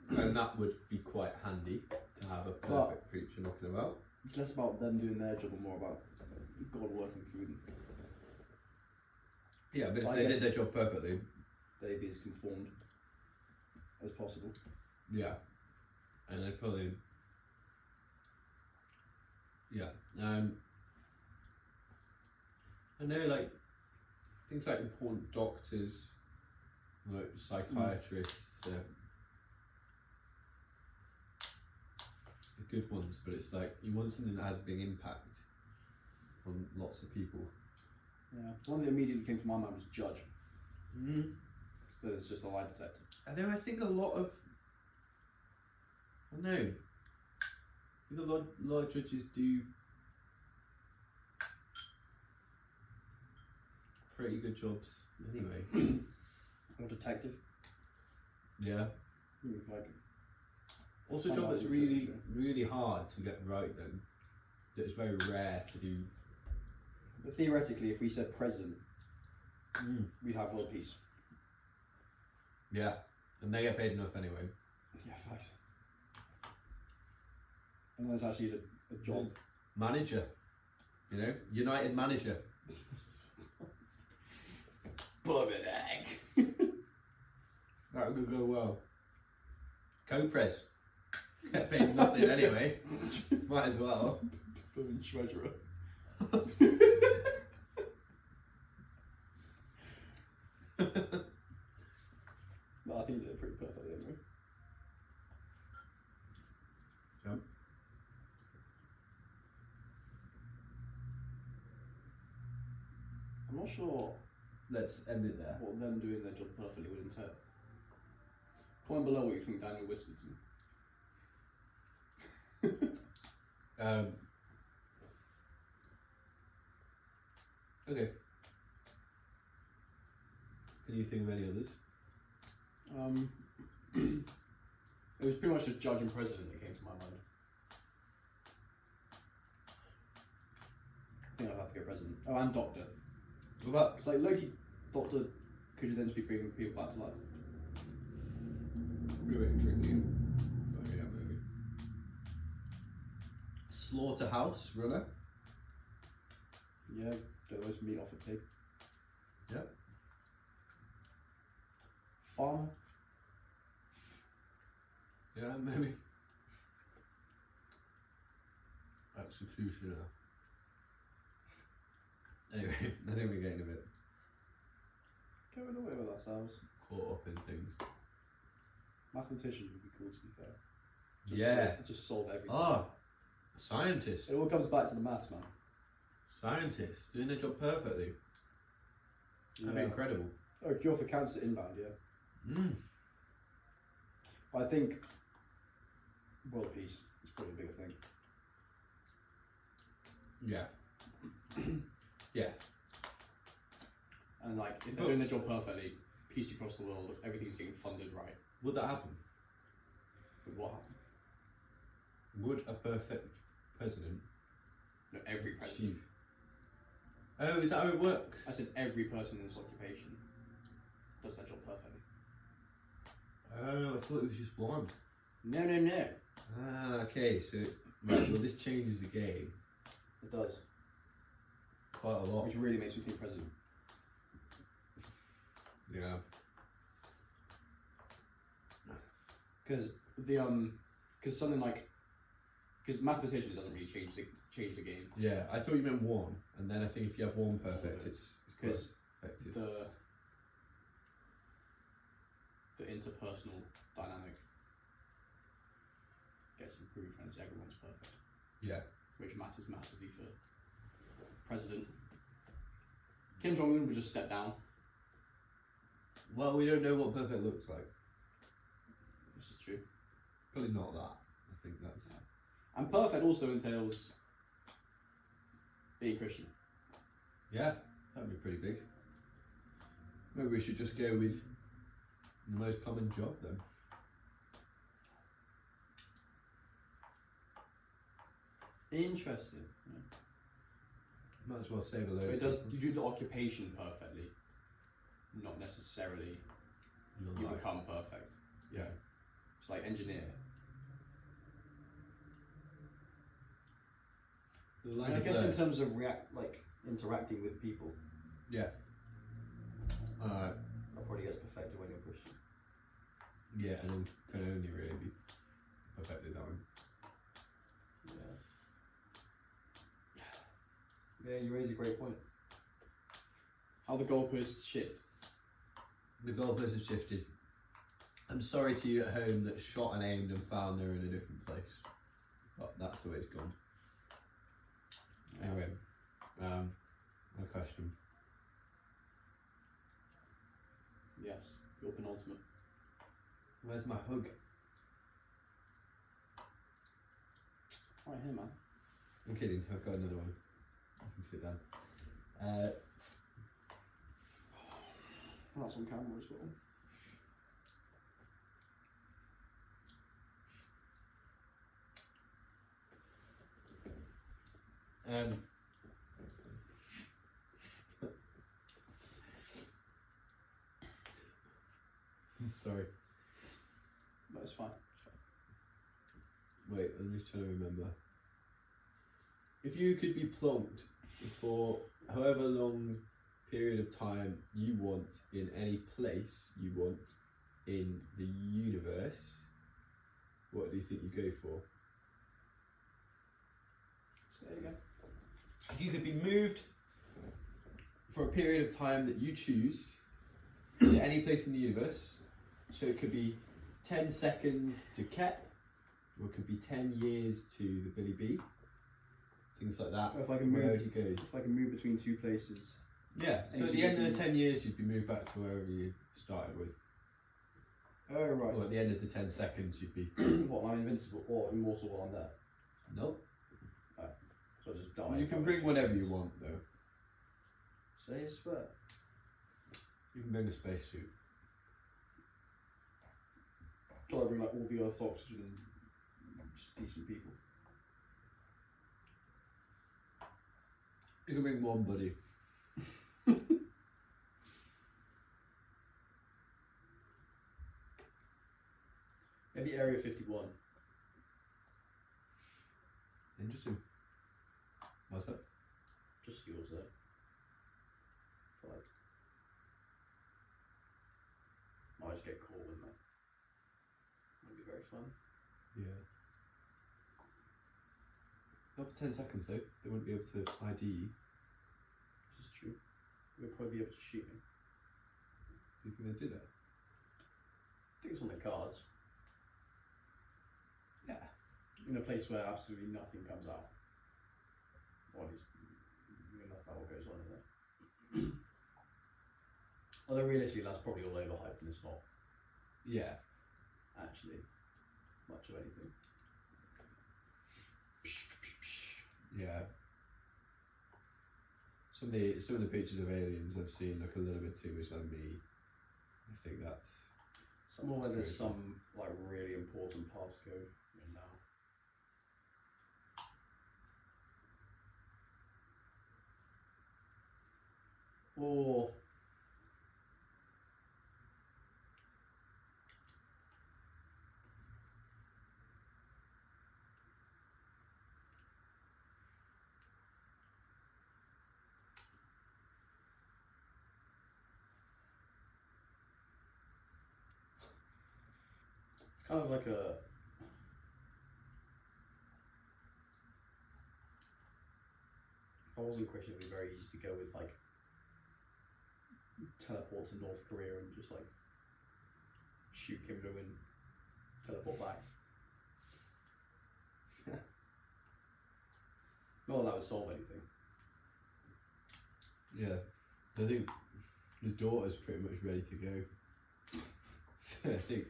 And that would be quite handy to have a perfect preacher knocking about. It's less about them doing their job and more about God working through them. Yeah, but if I they guess did their job perfectly, they'd be as conformed as possible. yeah, and they'd probably, yeah. I know, like things like important doctors, like psychiatrists, are good ones, but it's like you want something that has a big impact on lots of people. Yeah. One that immediately came to my mind was judge. So it's just a lie detector. And then I think a lot of, I don't know, I think a lot of judges do pretty good jobs anyway. Or detective. Yeah. Like, Also a job that's really hard to get right then. That it's very rare to do. but theoretically, if we said president, we'd have world peace. Yeah. And they get paid enough anyway. Yeah, facts. And that's actually a job. Manager. You know? United manager. Blooming egg. That would go well. Co-pres. Get paid nothing anyway. Might as well. Blooming treasurer. No, I think you did it pretty perfectly anyway. not sure Let's end it there. what them doing their job perfectly would entail. Comment below what you think Daniel whispered to me. Okay. Can you think of any others? It was pretty much just judge and president that came to my mind. I think I'd have to go president. Oh, and doctor. What about? It's like Loki, doctor, could you then just be bringing people back to life? Probably a bit tricky. Oh yeah, maybe. Slaughterhouse runner. Yeah, get the most meat off a pig. Yep. Farmer. Yeah, maybe. Executioner. Anyway, I think we're getting a bit Going away with ourselves. caught up in things. Mathematicians would be cool, to be fair. Just solve everything. Ah, a scientist. It all comes back to the maths, man. Scientist doing their job perfectly. That'd be incredible. Oh, cure for cancer inbound, yeah. But I think world peace is probably a bigger thing. Yeah. Yeah. And like, if they're doing their job perfectly, peace across the world, everything's getting funded right. Would that happen? But what happened? Would a perfect president No, every president. achieve? Oh, is that how it works? I said every person in this occupation does their job perfectly. Oh, I thought it was just one. No. Ah, okay, so right, well this changes the game It does. quite a lot. Which really makes me think president. Yeah. Because because something like, because mathematician doesn't really change the game. Yeah, I thought you meant one, and then I think if you have one perfect, it's Because quite effective. the interpersonal dynamic gets improved when it's everyone's perfect, Yeah. which matters massively for president. Kim Jong-un would just step down. Well, we don't know what perfect looks like. This is true. Probably not that. I think that's. And perfect also entails being Christian. Yeah, that'd be pretty big. Maybe we should just go with the most common job then. Interesting. Yeah. Might as well save a load. So of it does. people. You do the occupation perfectly, not necessarily Your you life. become perfect. Yeah. It's like engineer. The And lines I are guess in blurred. terms of interacting with people, Yeah. that probably gets perfected when you're Christian. Yeah, and then can only really be perfected that way. Yeah, you raise a great point. How the goalposts shift. The goalpost has shifted. I'm sorry to you at home that shot and aimed and found they're in a different place, but that's the way it's gone. Anyway, my question. Yes, your penultimate. Where's my hug? Right here, man. I'm kidding, I've got another one. I can sit down. That's on camera as well. I'm sorry. No, it's fine. Wait, I'm just trying to remember. If you could be plonked for however long period of time you want in any place you want in the universe, what do you think you'd go for? So there you go. If you could be moved for a period of time that you choose to any place in the universe, so it could be 10 seconds to Kep, or it could be 10 years to the Billy B, things like that. If I can Where move, would you go? if I can move between two places, Yeah. So at the end of the 10 years, you'd be moved back to wherever you started with. Oh right. Or at the end of the 10 seconds, you'd be. What? I'm invincible or immortal while I'm there. No. So I just die. You can bring whatever you want, though. Say I swear. You can bring a spacesuit. Shall I bring like all the Earth's oxygen and just decent people? You can bring one, buddy. Maybe Area 51. Interesting. What's that? Just feels there. For like, might just get caught with that. Might be very fun. Yeah. Not for 10 seconds though. They wouldn't be able to ID you. This is true. They'll probably be able to shoot me. Do you think they'd do that? I think it's on the cards. Yeah. In a place where absolutely nothing comes out. Or at least, enough about what goes on in there. Although realistically, that's probably all overhyped and it's not Yeah. actually much of anything. Yeah. Some of the pictures of aliens I've seen look a little bit too much like me. I think that's Somewhere where there's some like really important passcode in now. Or it's kind of like a if I wasn't Christian, it'd be very easy to go with like teleport to North Korea and just like shoot Kim Jong Un, teleport back. Not that that would solve anything. Yeah. I think his daughter's pretty much ready to go. So I think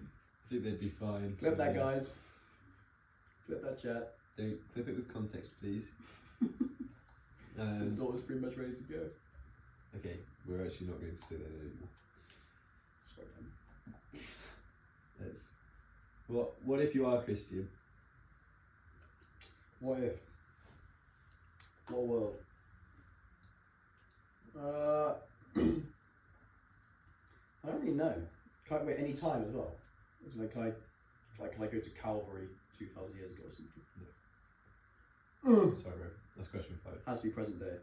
they'd be fine. Clip that, guys. Clip that chat. Don't clip it with context, please. His daughter's pretty much ready to go. Okay, we're actually not going to say that anymore. Sorry, man. What if you are Christian? What if? What world? I don't really know. Can I wait any time as well? So like, can I go to Calvary 2,000 years ago or something? No. Sorry, bro. That's question 5. Has to be present day.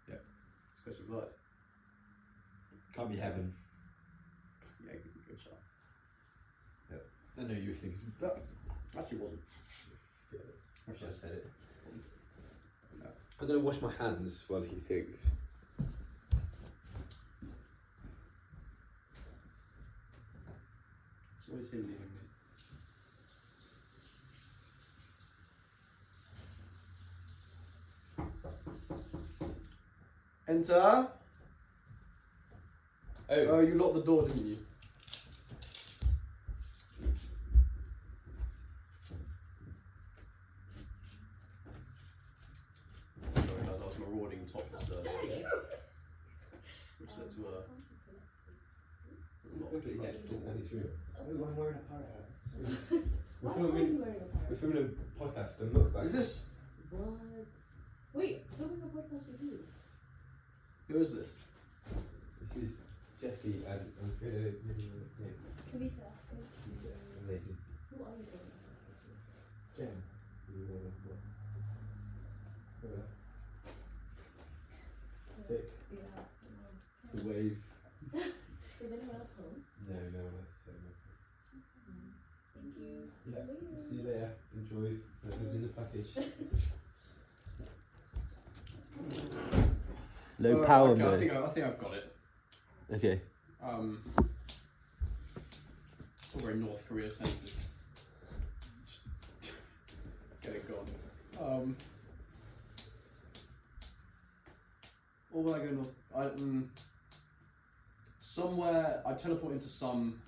Yeah. It's question 5. Can't be heaven. Yeah, good shot. Yeah. I know you were thinking that. Actually wasn't. Yeah, that's I said it. No. I'm going to wash my hands while he thinks. It's always him leaving me. Enter. Oh, you locked the door, didn't you? Sorry, guys, I was marauding topless earlier. Which led to a. I'm wearing a pirate hat. Why are you wearing a pirate? We're filming a podcast, a mukbang. Is this? What? Wait, filming a podcast with you? Who is this? This is Jesse and I'm going to Kavita. lazy. Who are you doing? Jen. Sick. Yeah. It's a wave. Is anyone else home? No one else to say no. Thank you. Yeah. Later. See you later. Enjoy whatever's in the package. Low power okay, mode. I think I've got it. Okay. It's all very North Korea centered. Just get it gone. Or would I go north? Somewhere, I'd teleport into some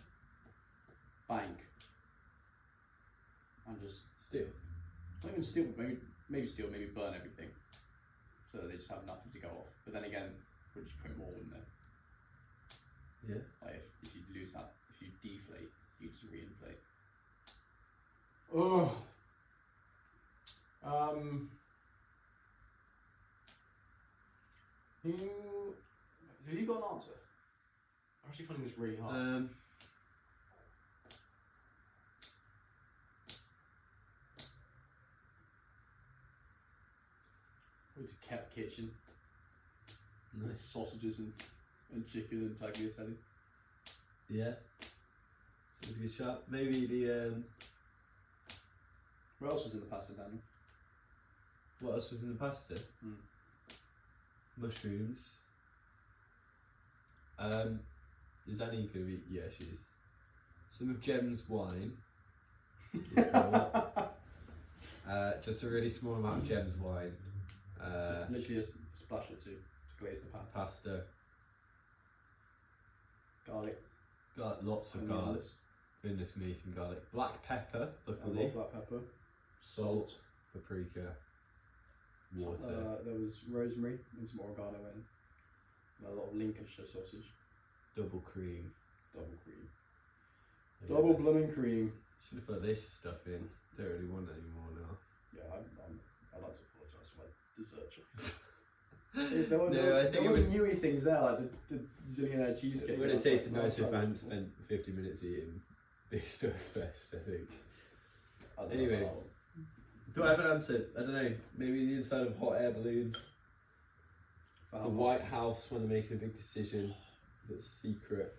bank and just Steal. not even steal, maybe steal, maybe burn everything, so that they just have nothing to go off. But then again, we'll just print more, wouldn't it? Yeah. Like if you lose that, if you deflate, you just reinflate. Oh. Have you got an answer? I'm actually finding this really hard. Went to Kept Kitchen. Nice. Sausages and chicken and tagla telle. Yeah. So it's a good shot. Maybe the What else was in the pasta, Daniel? what else was in the pasta? Mushrooms. Is Annie gonna be? Yeah, she is. Some of Jem's wine. Just a really small amount of Jem's wine. Just literally a splash or two to glaze the pan. Pasta. Garlic. Got lots of Onions. garlic. Goodness me, some garlic. Black pepper, A luckily. lot of black pepper. Salt. Paprika. Water. There was rosemary and some oregano in. And a lot of Lincolnshire sausage. Double cream. Double cream. Yeah, Double this- blooming cream. Should have put this stuff in. Don't really want any more now. Yeah, I'd like to apologise for my dessert choice. I think it were would. newy things there, like the zillionaire cheesecake. It would have tasted nice if I hadn't spent. spent 50 minutes eating this stuff first, I think. I don't Anyway. know. Do I have an answer? I don't know. Maybe the inside of a hot air balloon. For how The long? White House when they're making a big decision that's secret.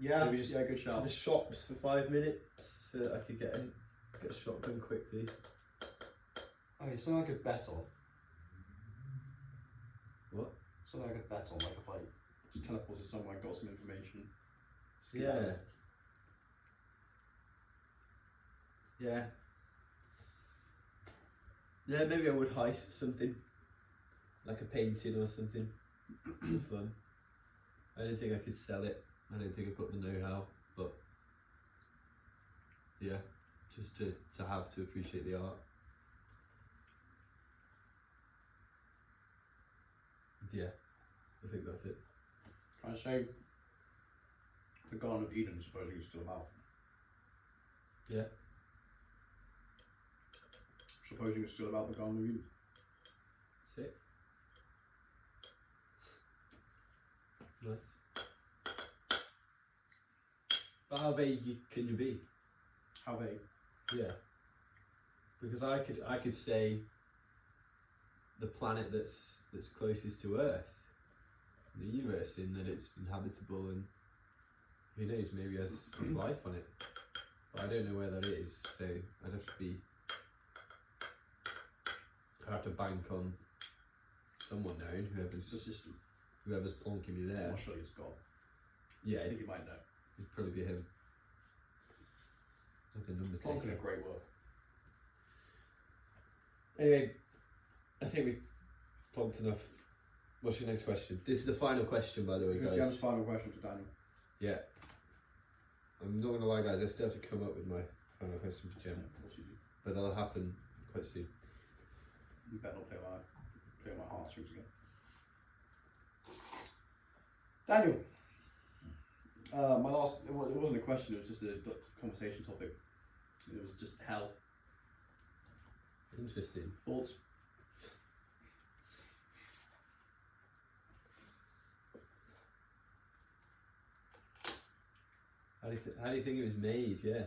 Yeah, Maybe just yeah, good To shout. the shops for 5 minutes so that I could get a shotgun quickly. Okay, something I could bet on. What? Something I could bet on, like if I just teleported somewhere, got some information. Yeah. Yeah. Yeah, maybe I would heist something. Like a painting or something. Fun. I don't think I could sell it. I don't think I've got the know-how, but yeah, just to have to appreciate the art. Yeah, I think that's it. Trying to say the Garden of Eden, supposing it's still about. Yeah. Supposing it's still about the Garden of Eden. Sick. Nice. But how vague can you be? How vague? Yeah. Because I could say the planet that's closest to Earth, the universe, in that it's inhabitable and who knows, maybe has life on it. But I don't know where that is, so I'd have to bank on someone knowing, It's the system. whoever's plonking me there. I'll show you it's gone. Yeah, I think you might know. it'd probably be him. Like the number Plonking taker. a great word. Anyway, I think we've talked enough. What's your next question? This is the final question, by the way, Here's guys. Jem's final question to Daniel. Yeah. I'm not gonna lie, guys. I still have to come up with my final question for Jem, Of course you do. but that'll happen quite soon. You better not play my heartstrings again. Daniel. My last, it wasn't a question, it was just a conversation topic. It was just hell. Interesting. Thoughts? How do you think it was made? Yeah.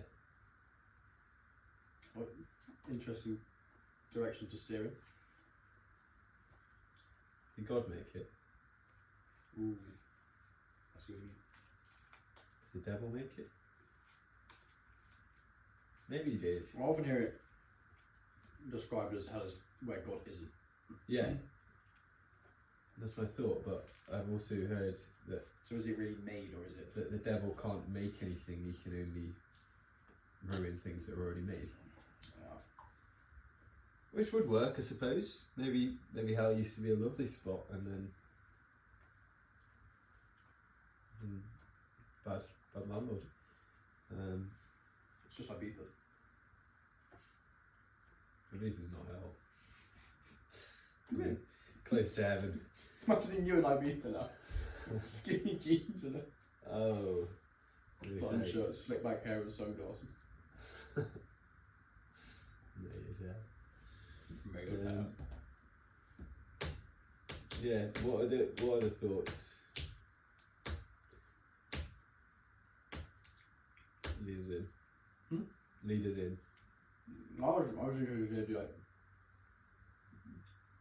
What interesting direction to steer in. Did God make it? Ooh. I see what you mean. Did the devil make it? Maybe he did. I often hear it described as hell as where God isn't. Yeah. That's my thought, but I've also heard that So is it really made, or is it? the devil can't make anything, he can only ruin things that are already made. Which would work, I suppose. Maybe hell used to be a lovely spot, and then bad landlord. It's just like Beeford. Ibiza's not hell. I mean, close to heaven. Imagining you and Ibiza now. Skinny jeans and a Oh. button shirt, slick back hair and sunglasses. Made of hair. Yeah, what are the thoughts? Leaders in. Leaders in. I was interested to like,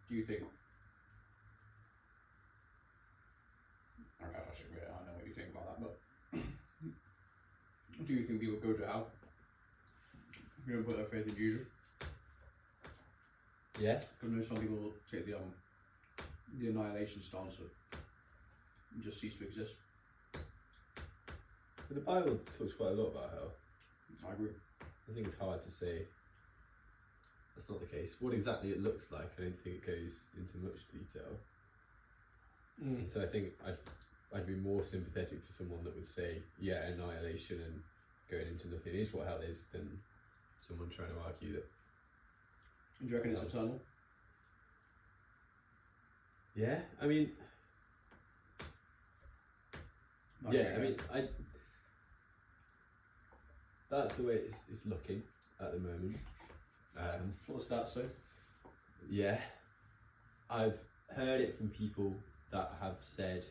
do you think, I know what you think about that, but do you think people go to hell if you don't put their faith in Jesus? Yeah. Because I know some people will take the annihilation stance of just cease to exist. But the Bible talks quite a lot about hell. I agree. I think it's hard to say that's not the case. What exactly it looks like, I don't think it goes into much detail. And so I think I'd be more sympathetic to someone that would say, yeah, annihilation and going into nothing is what hell is, than someone trying to argue that. Do you reckon it's eternal? Yeah, I mean, that's the way it's looking at the moment. What does that say? Yeah, I've heard it from people that have said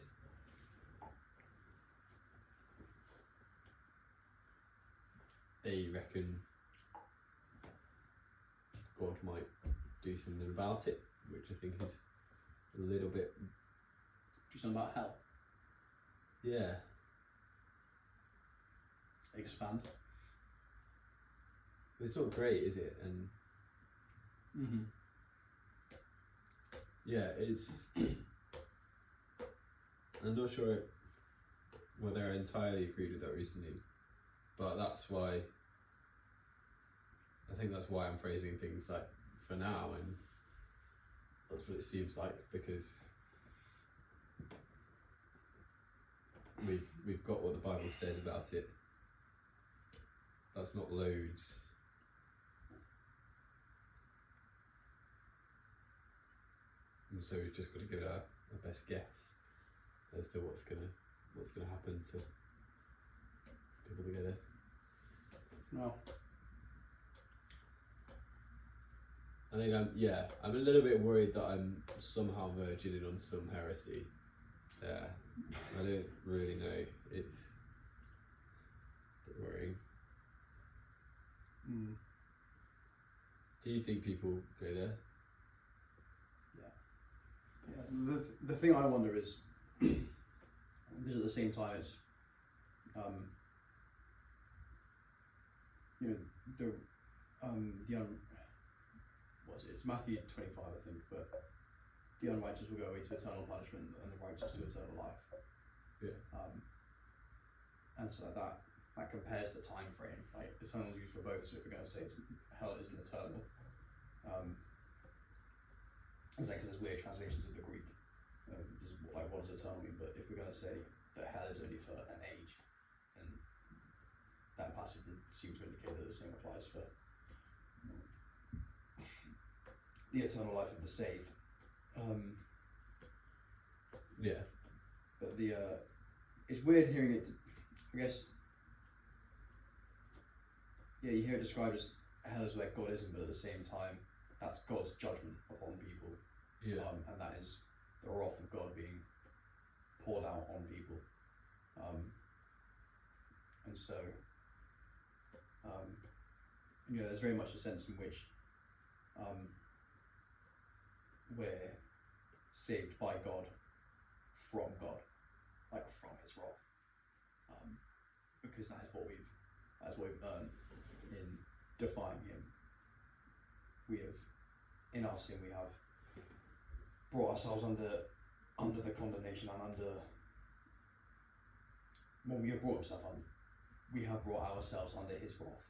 they reckon God might do something about it, which I think is a little bit. Do something about hell? Yeah. Expand. It's not great, is it? And yeah, it's. I'm not sure whether I entirely agreed with that reasoning, but that's why. I think that's why I'm phrasing things like for now, and that's what it seems like, because we've got what the Bible says about it. That's not loads. And so we've just got to give it our best guess as to what's gonna happen to people together. No. I think I'm a little bit worried that I'm somehow verging in on some heresy. Yeah, I don't really know. It's a bit worrying. Do you think people go there? Yeah. The thing I wonder is, because at the same time it's, it's Matthew 25, I think, but the unrighteous will go away to eternal punishment and the righteous to eternal life. Yeah. And so that compares the time frame. Like eternal is used for both. So if we're going to say hell isn't eternal, it's like because there's weird translations of the Greek. Like what does eternal mean? But if we're going to say that hell is only for an age, then that passage would seem to indicate that the same applies for the eternal life of the saved. Yeah. But it's weird hearing it. I guess. Yeah, you hear it described as hell is where God isn't, but at the same time, that's God's judgment upon people. Yeah. And that is the wrath of God being poured out on people. And so, there's very much a sense in which we're saved by God from God, like from His wrath, because that is what we've earned in defying Him. We have, in our sin, we have brought ourselves under the condemnation and we have brought Himself under. We have brought ourselves under His wrath,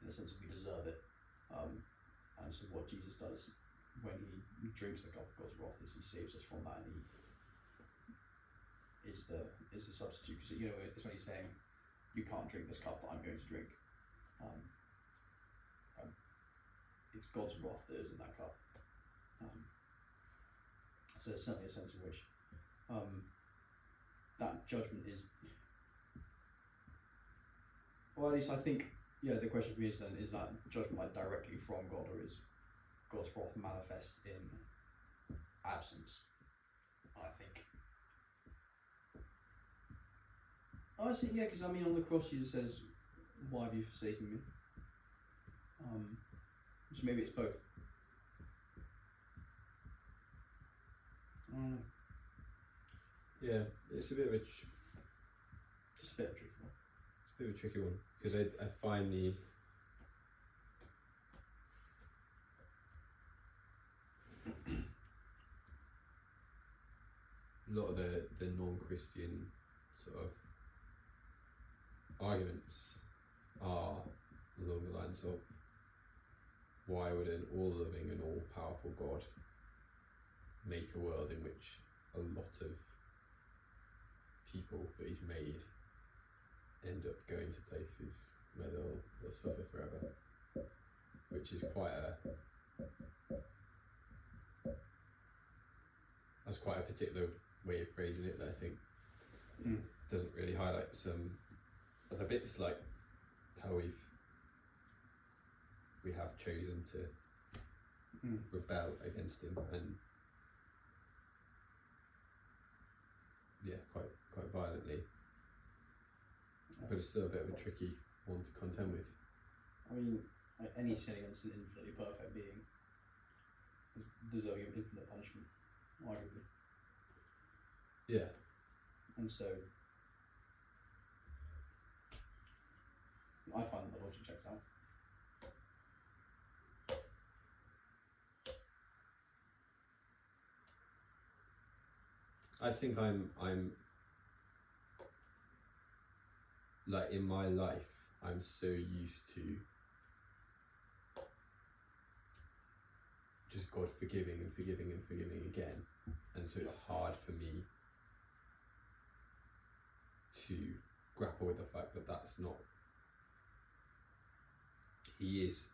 in the sense that we deserve it, And so what Jesus does when he drinks the cup of God's wrath is he saves us from that, and he is the substitute. Because it's when he's saying, you can't drink this cup that I'm going to drink. It's God's wrath that is in that cup. So there's certainly a sense in which that judgment is, well, at least I think, the question for me is then, is that judgment like directly from God, or is God's wrath manifest in absence? I think, because on the cross Jesus says, why have you forsaken me? So maybe it's both. I don't know. Yeah, it's a bit of a Just a bit of a tricky one. It's a bit of a tricky one, because I find a lot of the non-Christian sort of arguments are along the lines of, why would an all-loving and all-powerful God make a world in which a lot of people that he's made end up going to places where they'll suffer forever, which is that's quite a particular way of phrasing it that I think doesn't really highlight some other bits, like how we have chosen to rebel against him, and quite violently. But it's still a bit of a tricky one to contend with. Any sin against an infinitely perfect being is deserving of infinite punishment, arguably. Yeah. And so I find that the logic checks out. I think I'm like, in my life, I'm so used to just God forgiving and forgiving and forgiving again, and so it's hard for me to grapple with the fact that that's not, he is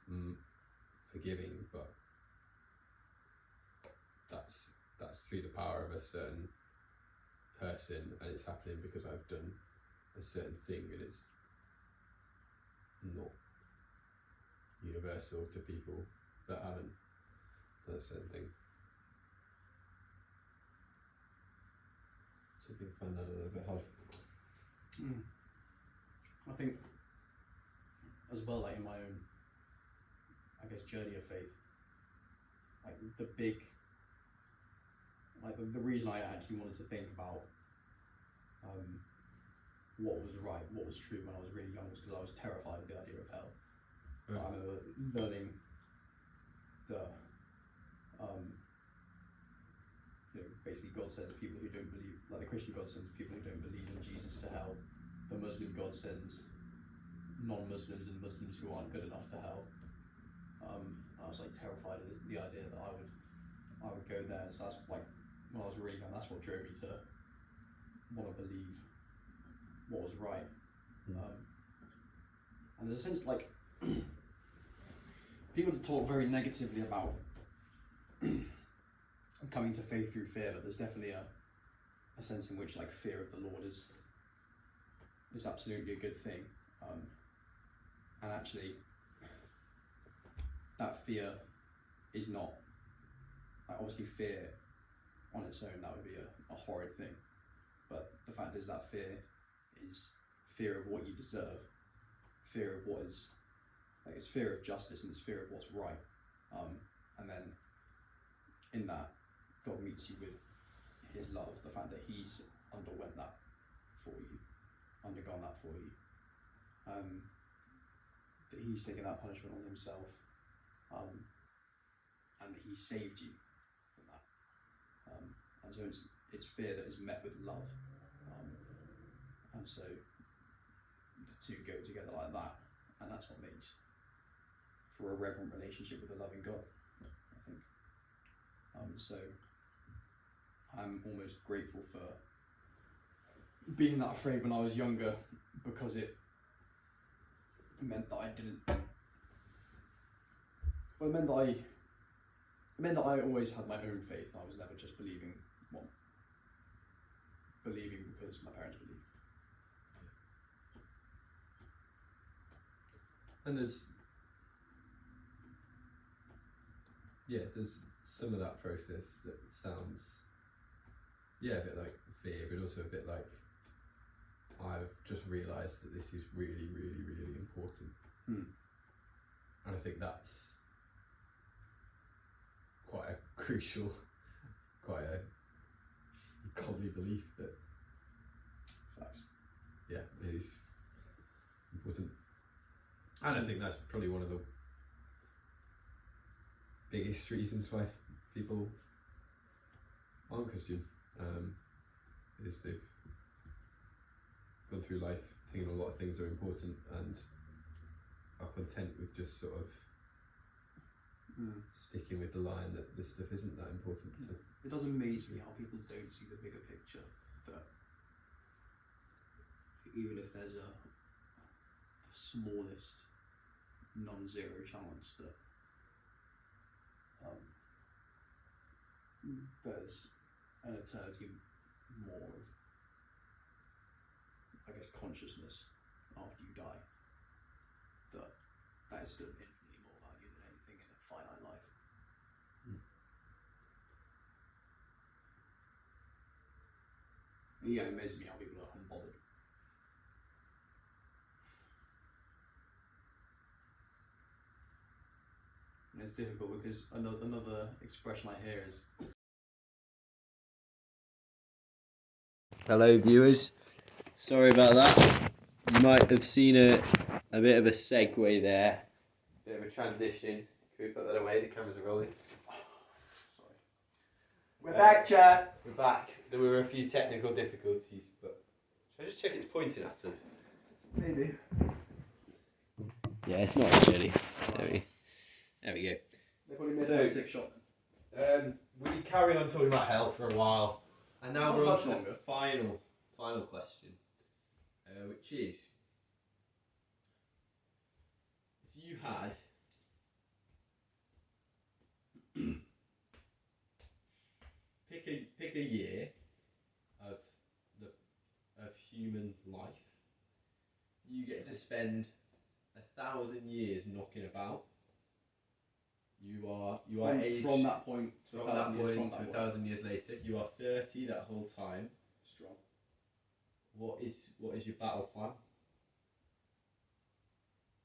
forgiving, but that's through the power of a certain person, and it's happening because I've done a certain thing, and it's not universal to people that haven't done a certain thing. So I think I find that a little bit hard. I think as well, like in my own, journey of faith, like the reason I actually wanted to think about what was right, what was true when I was really young, was because I was terrified of the idea of hell. I remember learning that basically God sends people who don't believe, like the Christian God sends people who don't believe in Jesus to hell. The Muslim God sends non-Muslims and Muslims who aren't good enough to hell. I was terrified of the idea that I would go there. So that's when I was really young, that's what drove me to want to believe what was right. And there's a sense people talk very negatively about coming to faith through fear, but there's definitely a sense in which fear of the Lord is absolutely a good thing. And actually that fear is not, obviously fear on its own, that would be a horrid thing, but the fact is that fear is fear of what you deserve, fear of what is, it's fear of justice, and it's fear of what's right, and then in that God meets you with his love, the fact that he's undergone that for you, that he's taken that punishment on himself, and that he saved you from that. And so it's fear that is met with love, and so the two go together like that, and that's what makes for a reverent relationship with a loving God, I think. So I'm almost grateful for being that afraid when I was younger, because it meant that I didn't. Well, it meant that I always had my own faith. I was never just believing because my parents believed. And there's some of that process that sounds, a bit like fear, but also a bit like, I've just realised that this is really, really, really important. And I think that's quite a crucial, quite a godly belief that, Facts. it is important. And I think that's probably one of the biggest reasons why people aren't Christian, is they've gone through life thinking a lot of things are important and are content with just sort of sticking with the line that this stuff isn't that important. So it does amaze me how people don't see the bigger picture, that even if there's the smallest non-zero chance that there's an eternity more of, I guess, consciousness after you die, that is still infinitely more value than anything in a finite life. Yeah, it amazes me how people are unbothered. And it's difficult because another expression I hear is, hello viewers, sorry about that. You might have seen a bit of a segue there, bit of a transition. Can we put that away? The cameras are rolling. sorry. We're back, chat. We're back. There were a few technical difficulties, but should I just check it's pointing at us? Maybe. Yeah, it's not really. There we go. They probably missed my 6 shot. We carried on talking about hell for a while, and now Not we're on much to the longer. final question, which is, if you had pick a year of human life, you get to spend 1,000 years knocking about. You are aged from that point to from 1,000 that point years to 1,000 years later. You are 30 that whole time. Strong. What is your battle plan?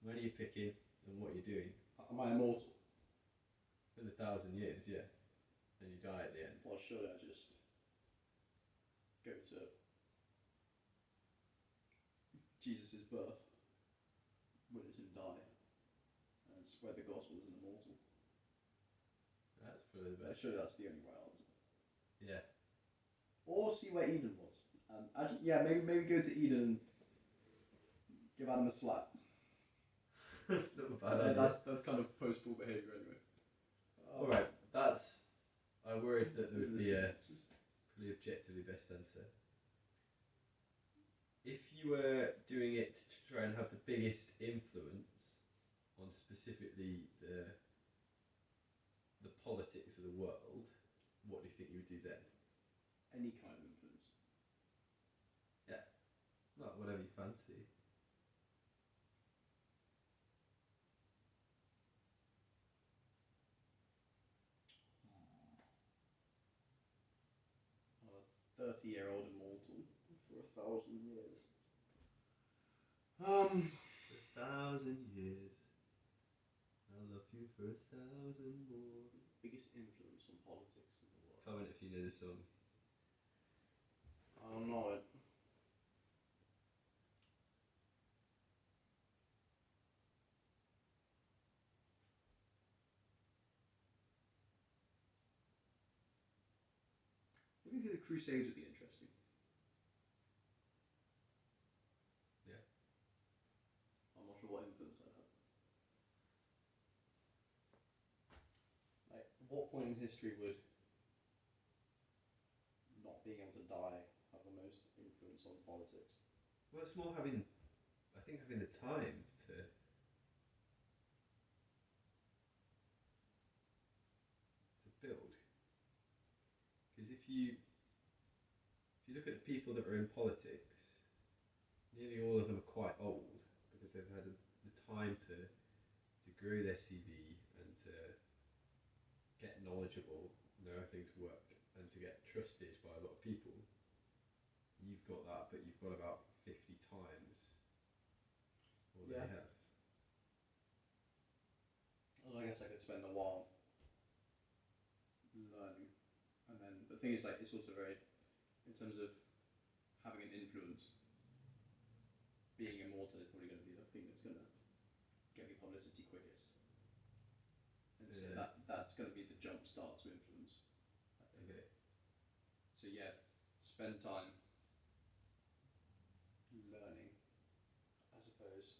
When are you picking and what are you doing? Am I immortal? For the 1,000 years, yeah. Then you die at the end. Or should I just go to Jesus' birth, witness him die, and spread the gospel as an immortal? That's probably the best. Sure, that's the only right answer. Yeah. Or see where Eden was. Actually, yeah, maybe go to Eden and give Adam a slap. That's not a bad idea. That's kind of post-pool behaviour anyway. Alright, I worried that there would be a pretty objectively best answer. If you were doing it to try and have the biggest influence on specifically the politics of the world, what do you think you would do then? Any kind of influence. Yeah. Well, whatever you fancy. A 30-year-old immortal for 1,000 years. For 1,000 years, I'll love you for 1,000 more. Biggest influence on politics in the world. Comment if you know the song. I don't know it. I think the Crusades would be interesting. Yeah. I'm not sure what influence I'd have. what point in history would not being able to die have the most influence on politics? Well, it's more having the time to build. Because if you look at the people that are in politics, nearly all of them are quite old because they've had the time to grow their CV and to get knowledgeable, know how things work, and to get trusted by a lot of people. You've got that, but you've got about 50 times what they have. Well, I guess I could spend a while learning, and then the thing is, like, it's also very, in terms of having an influence, being immortal is probably going to be the thing that's going to get me publicity quickest. And so that's going to be the jump start to influence. Okay. So yeah, spend time learning, I suppose.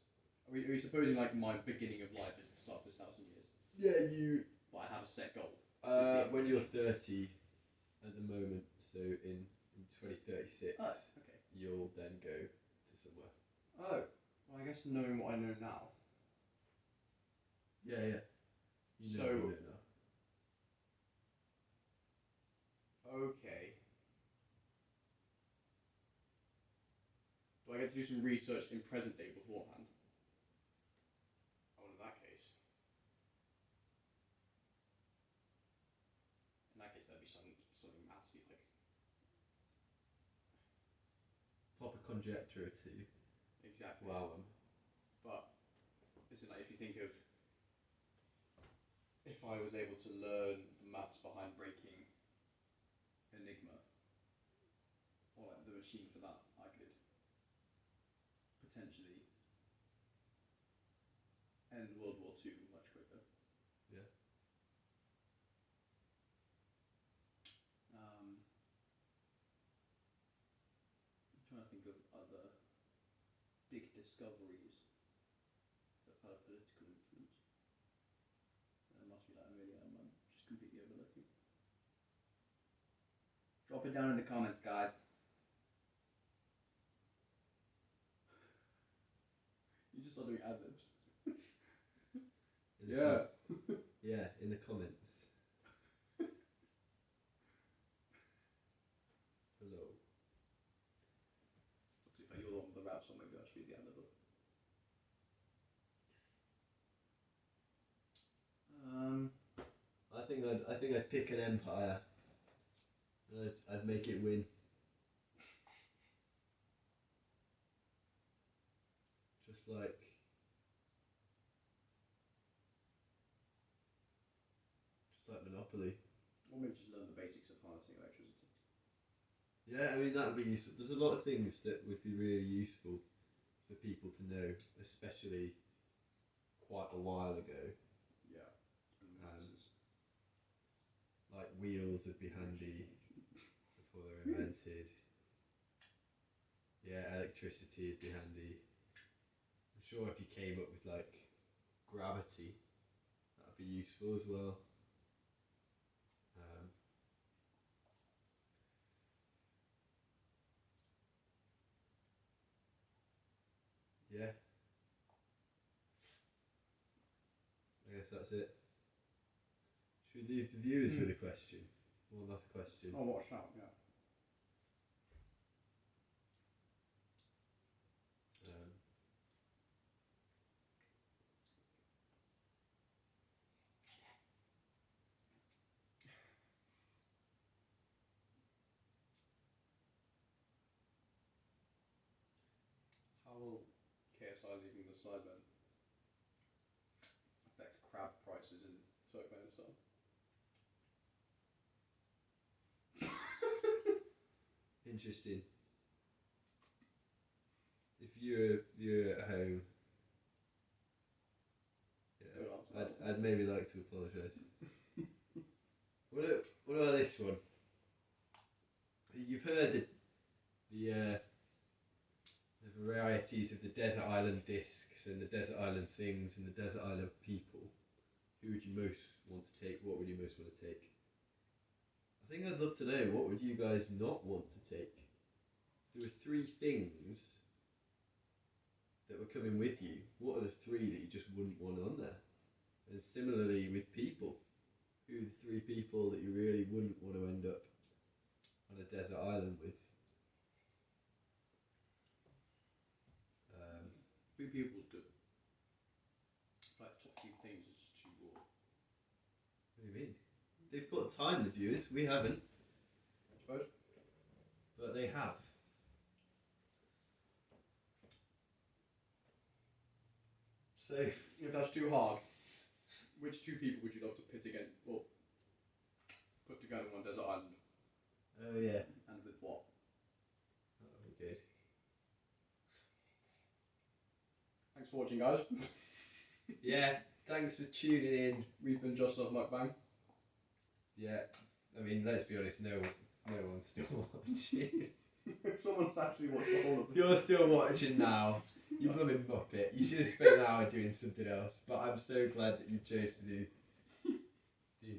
Are we supposing like my beginning of life is the start of 1,000 years? Yeah, you. But I have a set goal. When you're 30 at the moment, so in 2036, okay. you'll then go to somewhere. Oh, well, I guess knowing what I know now. Yeah. You know what you know now. Okay. Do I get to do some research in present day beforehand? Oh, in that case. That'd be something mathsy, like. Pop a conjecture or two. Exactly. Wow. But listen, like, if you think of if I was able to learn the maths behind breaking Enigma, or like the machine for that, I could potentially end World War II much quicker. Yeah. I'm trying to think of other big discoveries that had a political influence. There must be like a million I'm just completely overlooking. Drop it down in the comments, guys. You just start doing ad-libs. Yeah. Yeah, in the comments. Hello. To be fair, you're the one with the rap, so maybe I should be the ad-libber. I think I'd pick an empire. And I'd make it win. Just like Monopoly. Or maybe just learn the basics of harnessing electricity. Yeah, I mean that would be useful. There's a lot of things that would be really useful for people to know, especially quite a while ago. Yeah. Like wheels would be handy before they were invented. Yeah, electricity would be handy. I'm sure if you came up with like gravity, that would be useful as well. Yeah. I guess that's it. Should we leave the viewers with a question? One last question. Oh, what a shout, yeah. How will KSI leaving the Cybermen affect crab prices in Turkmenistan? Interesting. If you're at home, yeah, I'd maybe like to apologise. What about this one? You've heard the varieties of the desert island discs and the desert island things and the desert island people. Who would you most want to take? What would you most want to take? I think I'd love to know, what would you guys not want to take? If there were 3 things that were coming with you, what are the 3 that you just wouldn't want on there? And similarly with people, who are the 3 people that you really wouldn't want to end up on a desert island with? 3 people's good. Like top 2 things is just too raw. What do you mean? They've got time, the viewers. We haven't. I suppose. But they have. So, If that's too hard, which 2 people would you love to put together on one desert island? oh yeah, And with what? that would be good. Thanks for watching, guys. Yeah, thanks for tuning in. We've been Just Love Mukbang. Yeah, I mean, let's be honest, no one's still watching. If someone's actually watched the whole of this. You're still watching now. You blooming muppet. You should have spent an hour doing something else. But I'm so glad that you chose to do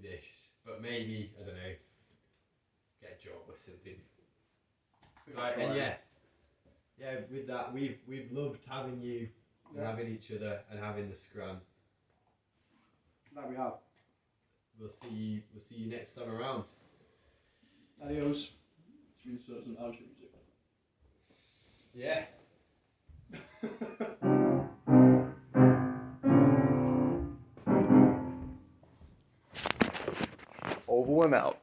this. But maybe, I don't know, get a job or something. Right, and yeah, with that, we've loved having you and having each other and having the scrum. That we have. We'll see you next time around. Adios. Should we insert some outro music? Yeah. Over and out.